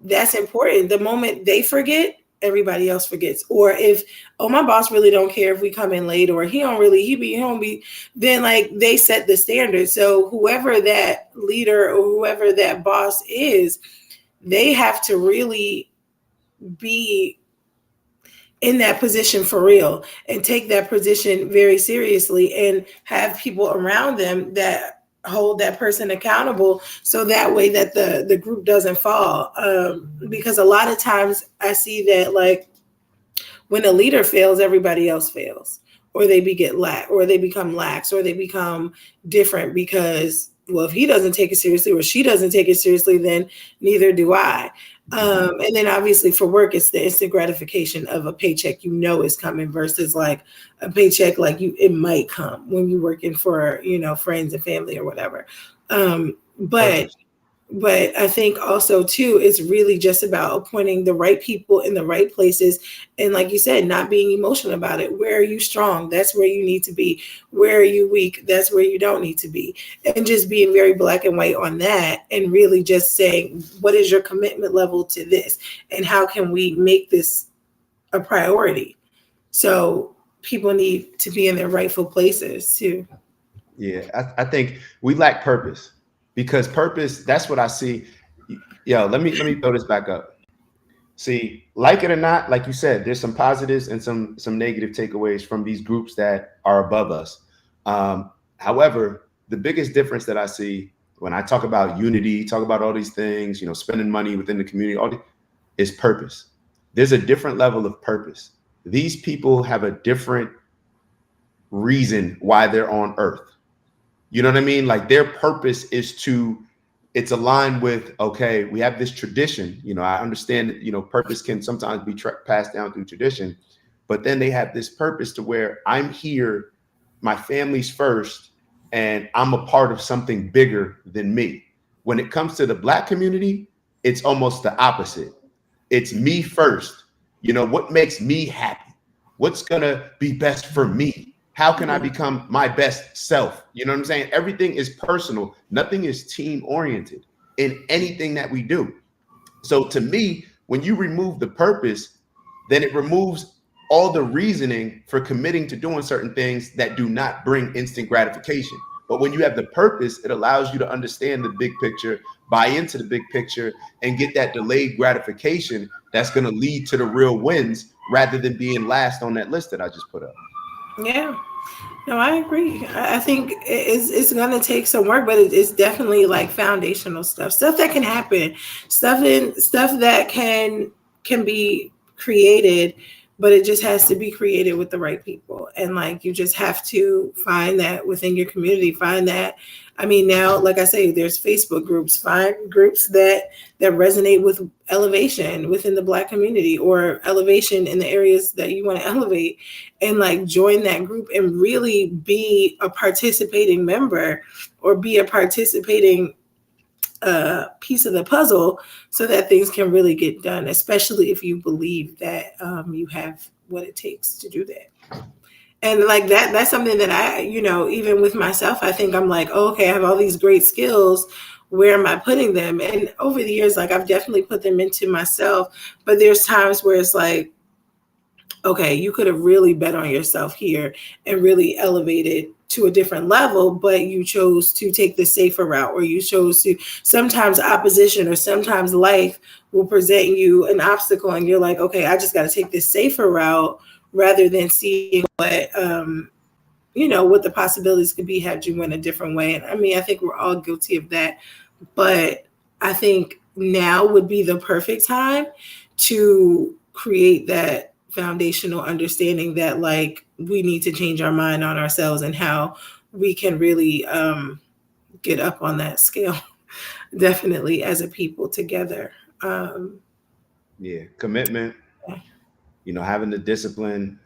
that's important. The moment they forget, everybody else forgets. Or if, oh, my boss really don't care if we come in late, or he don't be, then like they set the standard. So whoever that leader or whoever that boss is, they have to really be in that position for real and take that position very seriously and have people around them that hold that person accountable, so that way that the group doesn't fall. Because a lot of times I see that, like, when a leader fails, everybody else fails, or they become lax, or they become different because, well, if he doesn't take it seriously or she doesn't take it seriously, then neither do I. And then obviously for work, it's the instant gratification of a paycheck, is coming, versus like a paycheck, like it might come when you're working for, friends and family or whatever. But I think also too, it's really just about appointing the right people in the right places. And like you said, not being emotional about it. Where are you strong? That's where you need to be. Where are you weak? That's where you don't need to be. And just being very black and white on that, and really just saying, what is your commitment level to this? And how can we make this a priority? So people need to be in their rightful places too. Yeah, I think we lack purpose. Because purpose, that's what I see. Yo, let me throw this back up. See, like it or not, like you said, there's some positives and some negative takeaways from these groups that are above us. However, the biggest difference that I see when I talk about unity, talk about all these things, spending money within the community, is purpose. There's a different level of purpose. These people have a different reason why they're on earth. You know what I mean? Like, their purpose is it's aligned with, okay, we have this tradition. I understand that, purpose can sometimes be passed down through tradition, but then they have this purpose to where I'm here, my family's first, and I'm a part of something bigger than me. When it comes to the Black community, it's almost the opposite. It's me first. What makes me happy? What's gonna be best for me? How can I become my best self? You know what I'm saying? Everything is personal. Nothing is team oriented in anything that we do. So to me, when you remove the purpose, then it removes all the reasoning for committing to doing certain things that do not bring instant gratification. But when you have the purpose, it allows you to understand the big picture, buy into the big picture, and get that delayed gratification that's going to lead to the real wins rather than being last on that list that I just put up. Yeah. No, I agree. I think it's going to take some work, but it's definitely like foundational stuff that can happen, stuff that can be created, but it just has to be created with the right people. And like, you just have to find that within your community, find that. I mean, now, like I say, there's Facebook groups, find groups that resonate with elevation within the Black community or elevation in the areas that you want to elevate, and like join that group and really be a participating member or be a participating piece of the puzzle so that things can really get done, especially if you believe that you have what it takes to do that. And like that's something that I, even with myself, I think I'm like, oh, okay, I have all these great skills. Where am I putting them? And over the years, like I've definitely put them into myself, but there's times where it's like, okay, you could have really bet on yourself here and really elevated to a different level, but you chose to take the safer route, or you chose to, sometimes opposition or sometimes life will present you an obstacle and you're like, okay, I just got to take this safer route rather than seeing what the possibilities could be had you went a different way. And I mean, I think we're all guilty of that, but I think now would be the perfect time to create that foundational understanding that like we need to change our mind on ourselves and how we can really get up on that scale definitely as a people together. Commitment, having the discipline,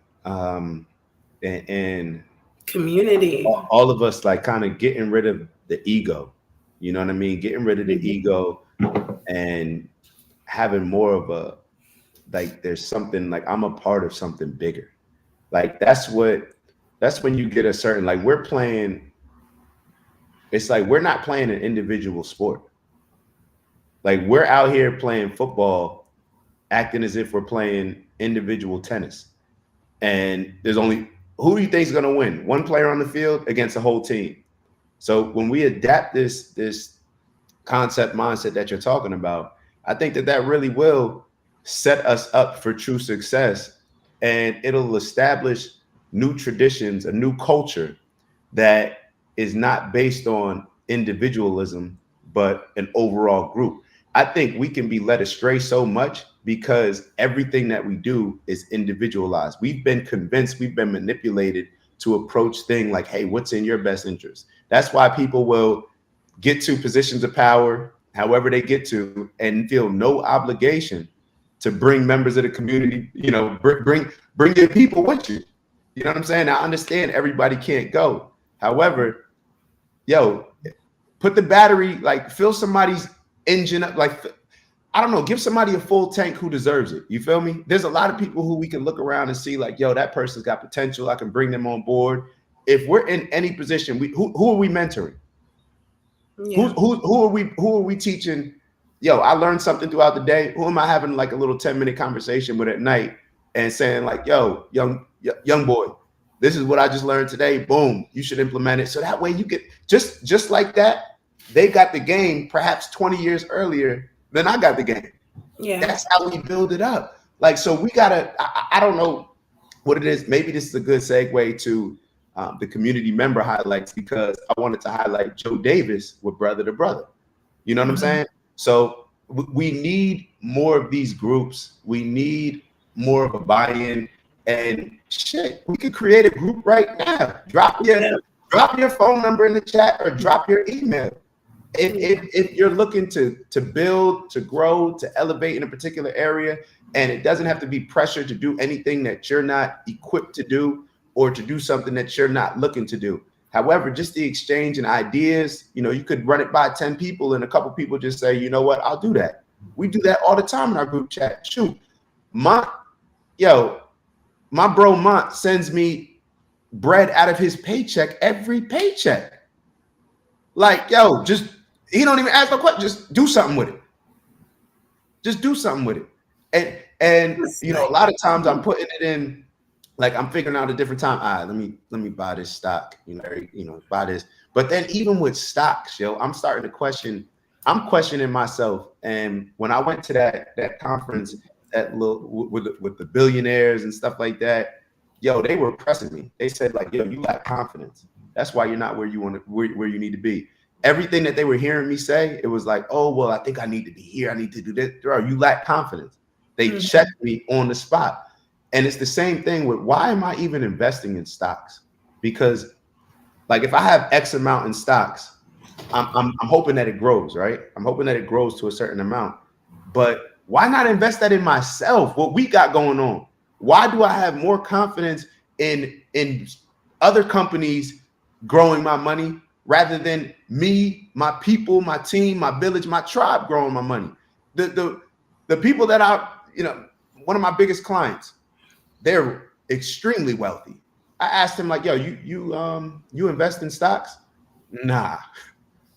and community, all of us like kind of getting rid of the ego, you know what I mean? Getting rid of the ego and having more of a, like, there's something like I'm a part of something bigger. Like that's when you get a certain, like we're playing, it's like we're not playing an individual sport. Like we're out here playing football, acting as if we're playing individual tennis. And there's only, who do you think is going to win? One player on the field against a whole team. So when we adapt this concept mindset that you're talking about, I think that really will set us up for true success, and it'll establish new traditions, a new culture that is not based on individualism, but an overall group. I think we can be led astray so much because everything that we do is individualized. We've been convinced, we've been manipulated to approach things like, hey, what's in your best interest? That's why people will get to positions of power, however they get to, and feel no obligation to bring members of the community, bring your people with you. You know what I'm saying? I understand everybody can't go. However, put the battery, like fill somebody's engine up, like, I don't know, give somebody a full tank who deserves it. You feel me? There's a lot of people who we can look around and see like, that person's got potential. I can bring them on board. If we're in any position, who are we mentoring? Yeah. Who are we teaching? I learned something throughout the day. Who am I having like a little 10-minute conversation with at night and saying like, young boy, this is what I just learned today. Boom, you should implement it. So that way you get just like that. They got the game perhaps 20 years earlier than I got the game. Yeah, that's how we build it up. Like, so we gotta. I don't know what it is. Maybe this is a good segue to the community member highlights, because I wanted to highlight Joe Davis with Brother to Brother. You know what I'm saying? So we need more of these groups. We need more of a buy-in. And shit, we could create a group right now. Drop your phone number in the chat or drop your email. If you're looking to build, to grow, to elevate in a particular area, and it doesn't have to be pressure to do anything that you're not equipped to do or to do something that you're not looking to do. However, just the exchange and ideas, you could run it by 10 people and a couple people just say, you know what, I'll do that. We do that all the time in our group chat. Shoot, My bro Mont sends me bread out of his paycheck every paycheck. Like, yo, just he don't even ask no question. Just do something with it. Just do something with it. And you know, a lot of times I'm putting it in, like I'm figuring out a different time. All right, let me buy this stock, buy this. But then even with stocks, yo, I'm starting to question, I'm questioning myself. And when I went to that conference, that little with the billionaires and stuff like that, yo, they were pressing me. They said, like, yo, you lack confidence. That's why you're not where you want to, where you need to be. Everything that they were hearing me say, it was like, oh, well, I think I need to be here. I need to do this. Bro, you lack confidence. They checked me on the spot. And it's the same thing with, why am I even investing in stocks? Because like, if I have X amount in stocks, I'm hoping that it grows, right? I'm hoping that it grows to a certain amount. But why not invest that in myself? What we got going on? Why do I have more confidence in other companies growing my money rather than me, my people, my team, my village, my tribe growing my money? The people that one of my biggest clients, they're extremely wealthy. I asked him, like, yo, you invest in stocks? Nah.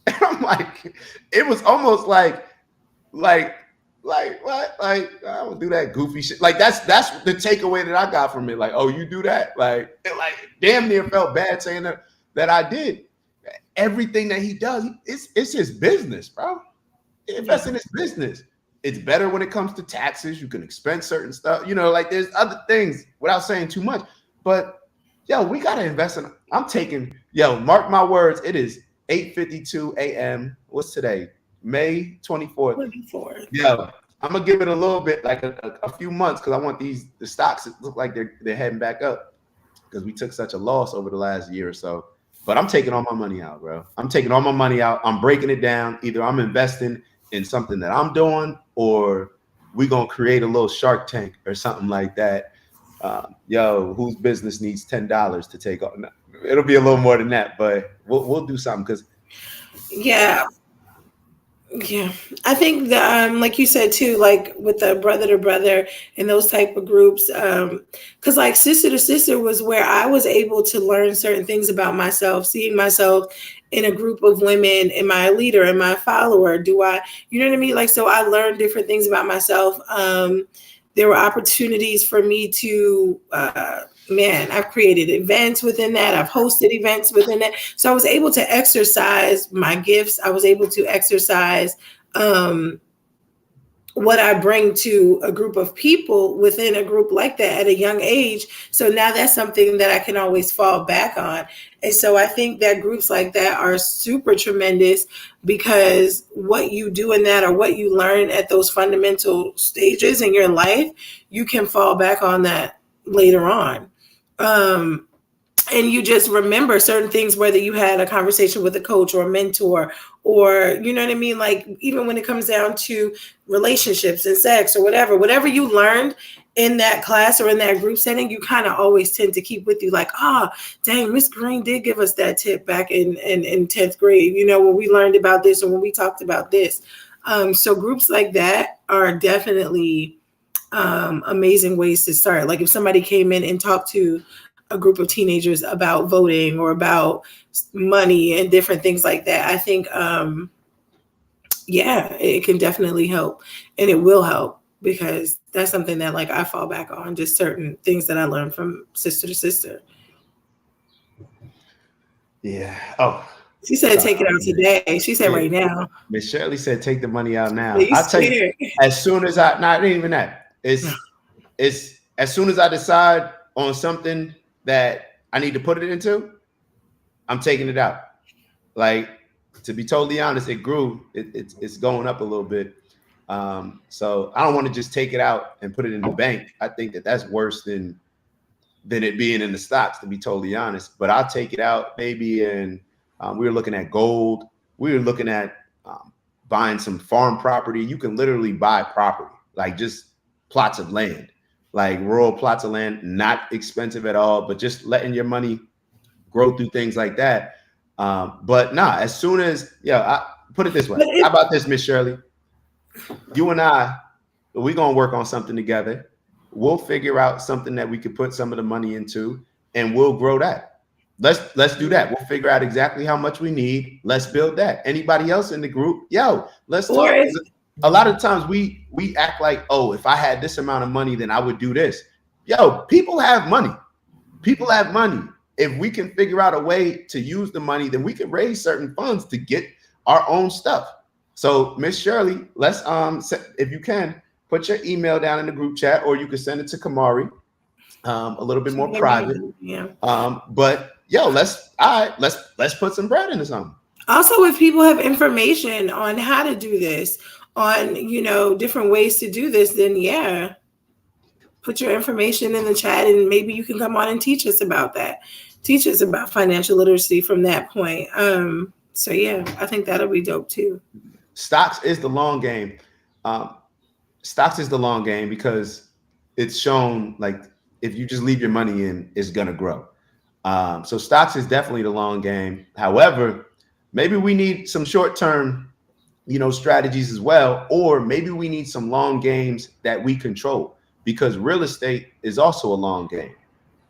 And I'm like, it was almost like what? Like, I don't do that goofy shit. Like, that's the takeaway that I got from it. Like, oh, you do that? Like damn near felt bad saying that I did. Everything that he does, it's his business, bro. He invests in his business. It's better when it comes to taxes. You can expense certain stuff. Like, there's other things without saying too much. But yo, we gotta invest in. Mark my words. It is 8:52 a.m. What's today? May 24th. Yeah, I'm gonna give it a little bit, like a few months, because I want the stocks to look like they're heading back up, because we took such a loss over the last year or so. But I'm taking all my money out, bro. I'm taking all my money out. I'm breaking it down. Either I'm investing in something that I'm doing, or we're gonna create a little Shark Tank or something like that. Whose business needs $10 to take off? It'll be a little more than that, but we'll do something, because Yeah, I think that like you said too, like with the brother to brother and those type of groups, because like sister to sister was where I was able to learn certain things about myself, seeing myself in a group of women, and my leader and my follower. You know what I mean? Like, so I learned different things about myself. There were opportunities for me to I've created events within that. I've hosted events within that. So I was able to exercise my gifts. I was able to exercise what I bring to a group of people within a group like that at a young age. So now that's something that I can always fall back on. And so I think that groups like that are super tremendous, because what you do in that, or what you learn at those fundamental stages in your life, you can fall back on that later on. And you just remember certain things, whether you had a conversation with a coach or a mentor, or, you know what I mean? Like, even when it comes down to relationships and sex or whatever you learned in that class or in that group setting, you kind of always tend to keep with you, like, dang, Miss Green did give us that tip back in 10th grade, when we learned about this or when we talked about this. So groups like that are definitely amazing ways to start. Like, if somebody came in and talked to a group of teenagers about voting or about money and different things like that, I think, it can definitely help, and it will help, because that's something that, like, I fall back on, just certain things that I learned from sister to sister. Yeah. Oh, she said, take it out today. She said, right now. Miss Shirley said, take the money out now. I'll tell you, as soon as not even that. It's as soon as I decide on something that I need to put it into, I'm taking it out. Like, to be totally honest, it grew. It's going up a little bit. So I don't want to just take it out and put it in the bank. I think that's worse than it being in the stocks, to be totally honest. But I'll take it out maybe. And we were looking at gold. We were looking at buying some farm property. You can literally buy property, like just plots of land, like rural plots of land, not expensive at all, but just letting your money grow through things like that. But as soon as, I put it this way. How about this, Miss Shirley? You and I, we're going to work on something together. we'll figure out something that we could put some of the money into, and we'll grow that. Let's do that. We'll figure out exactly how much we need. Let's build that. Anybody else in the group? Yo, let's talk. A lot of times we act like, oh, if I had this amount of money, then I would do this. Yo, people have money. People have money. If we can figure out a way to use the money, then we can raise certain funds to get our own stuff. So Miss Shirley, let's if you can put your email down in the group chat, or you can send it to Kamari, a little bit more private. Yeah. But yo, let's put some bread into something. Also, if people have information on how to do this, on different ways to do this, then yeah, put your information in the chat, and maybe you can come on and teach us about that. Teach us about financial literacy from that point. So yeah, I think that'll be dope too. Stocks is the long game. Stocks is the long game because it's shown like if you just leave your money in, it's gonna grow. So stocks is definitely the long game. However, maybe we need some short-term, strategies as well, or maybe we need some long games that we control, because real estate is also a long game,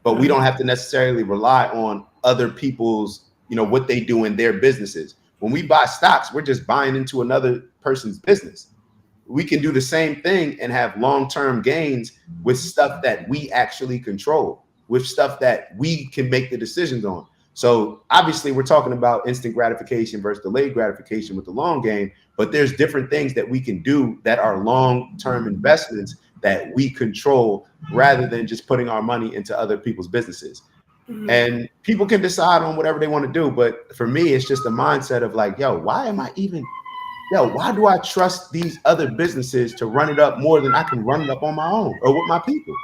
but we don't have to necessarily rely on other people's, what they do in their businesses. When we buy stocks, we're just buying into another person's business. We can do the same thing and have long-term gains with stuff that we actually control, with stuff that we can make the decisions on. So obviously we're talking about instant gratification versus delayed gratification with the long game, but there's different things that we can do that are long-term investments that we control rather than just putting our money into other people's businesses. Mm-hmm. And people can decide on whatever they want to do. But for me, it's just a mindset of like, why do I trust these other businesses to run it up more than I can run it up on my own or with my people?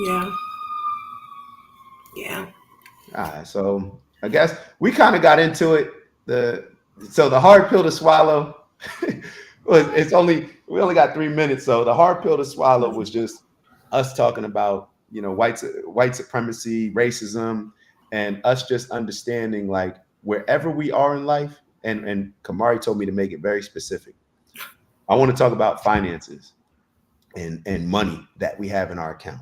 Yeah. Yeah. All right, so I guess we kind of got into it. So the hard pill to swallow we only got 3 minutes. So the hard pill to swallow was just us talking about, white supremacy, racism, and us just understanding like wherever we are in life. And Kamari told me to make it very specific. I want to talk about finances and money that we have in our account.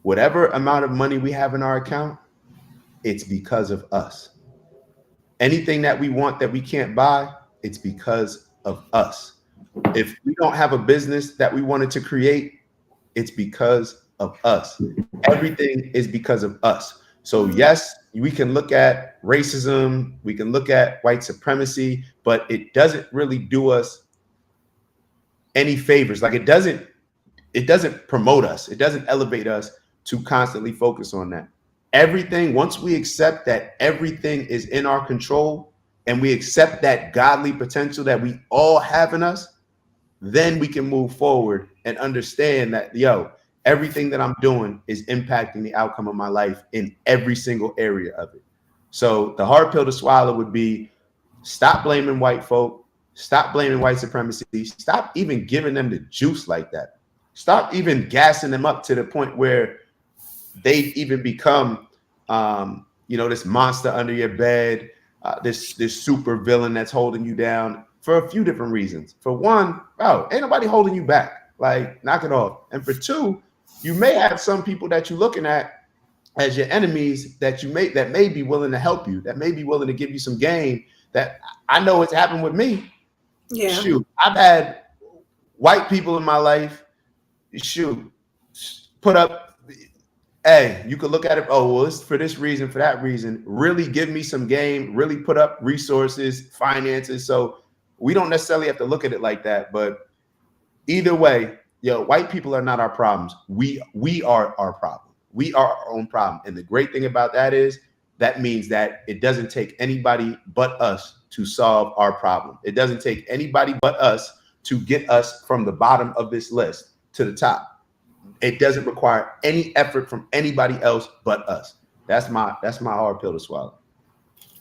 Whatever amount of money we have in our account, it's because of us. Anything that we want that we can't buy, it's because of us. If we don't have a business that we wanted to create, it's because of us. Everything is because of us. So yes, we can look at racism, we can look at white supremacy, but it doesn't really do us any favors. Like it doesn't promote us. It doesn't elevate us to constantly focus on that. Everything, once we accept that everything is in our control and we accept that godly potential that we all have in us, then we can move forward and understand that, everything that I'm doing is impacting the outcome of my life in every single area of it. So the hard pill to swallow would be stop blaming white folk, stop blaming white supremacy, stop even giving them the juice like that. Stop even gassing them up to the point where they even become, this monster under your bed, this super villain that's holding you down for a few different reasons. For one, ain't nobody holding you back. Like, knock it off. And for two, you may have some people that you're looking at as your enemies that may be willing to help you, that may be willing to give you some gain. That I know it's happened with me. Yeah. Shoot, I've had white people in my life. Shoot, put up. Hey, you could look at it. Oh, well, it's for this reason, for that reason. Really give me some game. Really put up resources, finances. So we don't necessarily have to look at it like that. But either way, white people are not our problems. We are our problem. We are our own problem. And the great thing about that is that means that it doesn't take anybody but us to solve our problem. It doesn't take anybody but us to get us from the bottom of this list to the top. It doesn't require any effort from anybody else but us. That's my hard pill to swallow.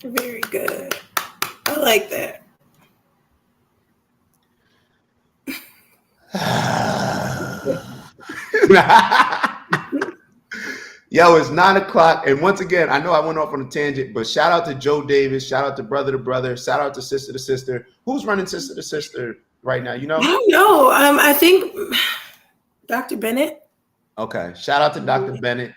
Very good. I like that. Yo, it's 9:00. And once again, I know I went off on a tangent, but shout out to Joe Davis, shout out to Brother to Brother, shout out to Sister to Sister. Who's running Sister to Sister right now? You know? I don't know. I think Dr. Bennett. Okay. Shout out to Dr. Bennett.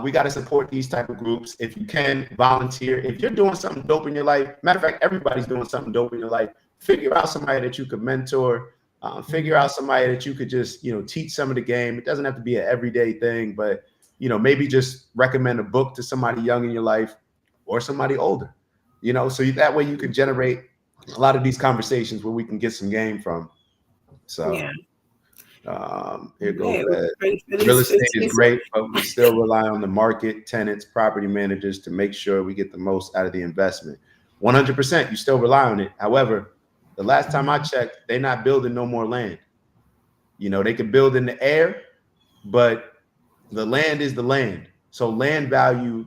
We got to support these type of groups. If you can volunteer, if you're doing something dope in your life, matter of fact, everybody's doing something dope in your life. Figure out somebody that you could mentor. Figure out somebody that you could just, teach some of the game. It doesn't have to be an everyday thing, but maybe just recommend a book to somebody young in your life or somebody older. So that way you can generate a lot of these conversations where we can get some game from. So. Yeah. Here goes that. Real estate is great, but we still rely on the market, tenants, property managers to make sure we get the most out of the investment. 100%, you still rely on it. However, the last time I checked, they're not building no more land. They could build in the air, but the land is the land. So land value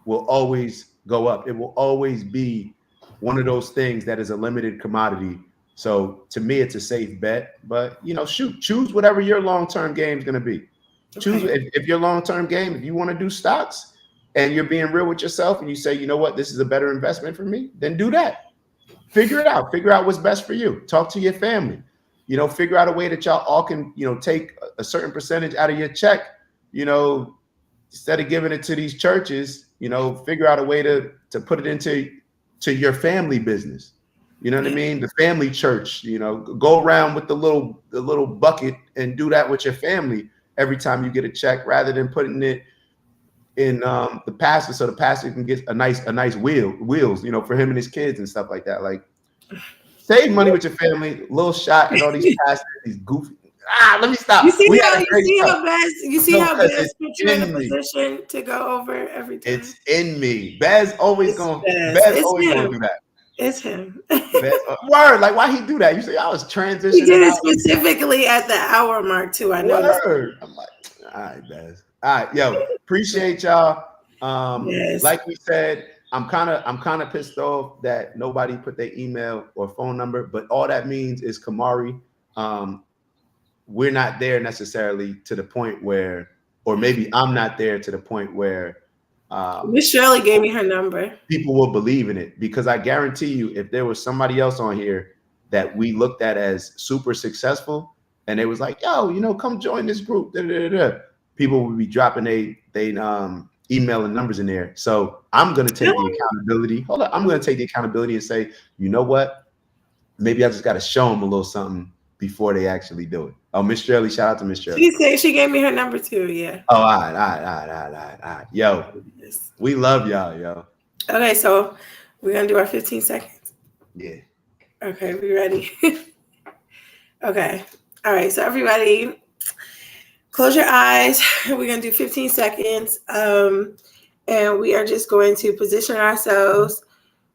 will always go up. It will always be one of those things that is a limited commodity. So to me, it's a safe bet, but choose whatever your long-term game is going to be. Okay. Choose if your long-term game, if you want to do stocks and you're being real with yourself and you say, you know what, this is a better investment for me, then do that. Figure it out. Figure out what's best for you. Talk to your family. Figure out a way that y'all all can, take a certain percentage out of your check, instead of giving it to these churches, figure out a way to put it into your family business. You know what I mean? The family church, go around with the little bucket and do that with your family every time you get a check, rather than putting it in the pastor, so the pastor can get a nice wheels, for him and his kids and stuff like that. Like, save money with your family. Little shot at all these pastors, these goofy. Let me stop. You see how Bez put you in a position to go over every time. It's in me. Bez always going to do that. It's him. Word, like why he do that? You say I was transitioning. He did it specifically at the hour mark too. I know. I'm like, all right, Bez. All right, yo, appreciate y'all. Yes. Like we said, I'm kind of pissed off that nobody put their email or phone number, but all that means is Kamari. We're not there necessarily to the point where, or maybe I'm not there to the point where. Miss Shirley gave me her number. People will believe in it, because I guarantee you, if there was somebody else on here that we looked at as super successful and they was like, yo, come join this group, people would be dropping they email and numbers in there. So I'm going to take the accountability. Hold on. I'm going to take the accountability and say, you know what? Maybe I just got to show them a little something before they actually do it. Oh, Miss Shirley, shout out to Miss Shirley. She said she gave me her number too. Yeah. Oh, all right. Yo, we love y'all, yo. Okay, so we're gonna do our 15 seconds. Yeah. Okay, we ready? Okay. All right. So everybody, close your eyes. We're gonna do 15 seconds, and we are just going to position ourselves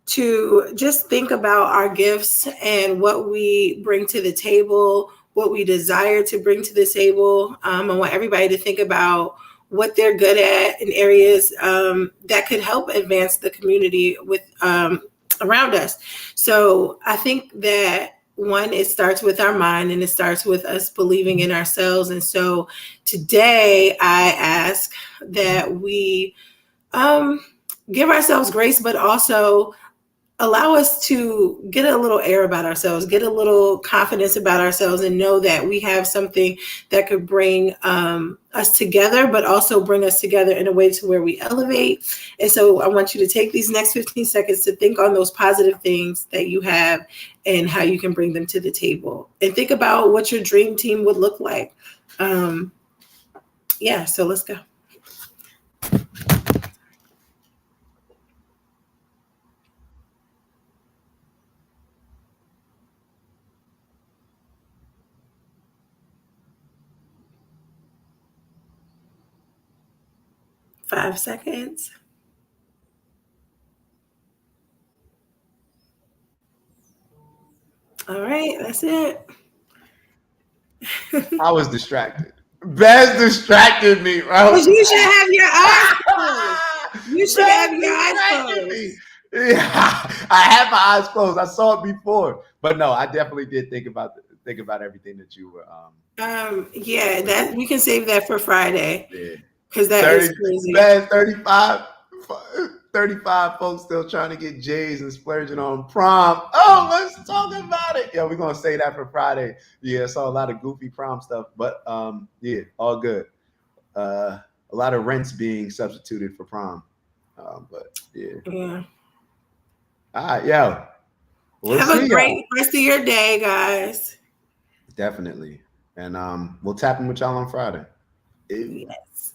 to just think about our gifts and what we bring to the table, what we desire to bring to the table. I want everybody to think about what they're good at in areas that could help advance the community with around us. So I think that one, it starts with our mind, and it starts with us believing in ourselves. And so today I ask that we give ourselves grace, but also allow us to get a little air about ourselves, get a little confidence about ourselves, and know that we have something that could bring us together, but also bring us together in a way to where we elevate. And so I want you to take these next 15 seconds to think on those positive things that you have and how you can bring them to the table. And think about what your dream team would look like. So let's go. Five seconds. All right, that's it. I was distracted. Bez distracted me, bro. You should have your eyes closed. You should have your eyes closed. Yeah, I had my eyes closed. I saw it before, but no, I definitely did think about everything that you were. That you can save that for Friday. Yeah. Because that is crazy. Man, 35 folks still trying to get J's and splurging on prom. Oh, let's talk about it. Yeah, we're going to say that for Friday. Yeah, I saw a lot of goofy prom stuff, but yeah, all good. a lot of rents being substituted for prom. But yeah. Yeah. All right, yo. We'll Have see a great y'all. rest of your day, guys. Definitely. And we'll tap in with y'all on Friday. Yes.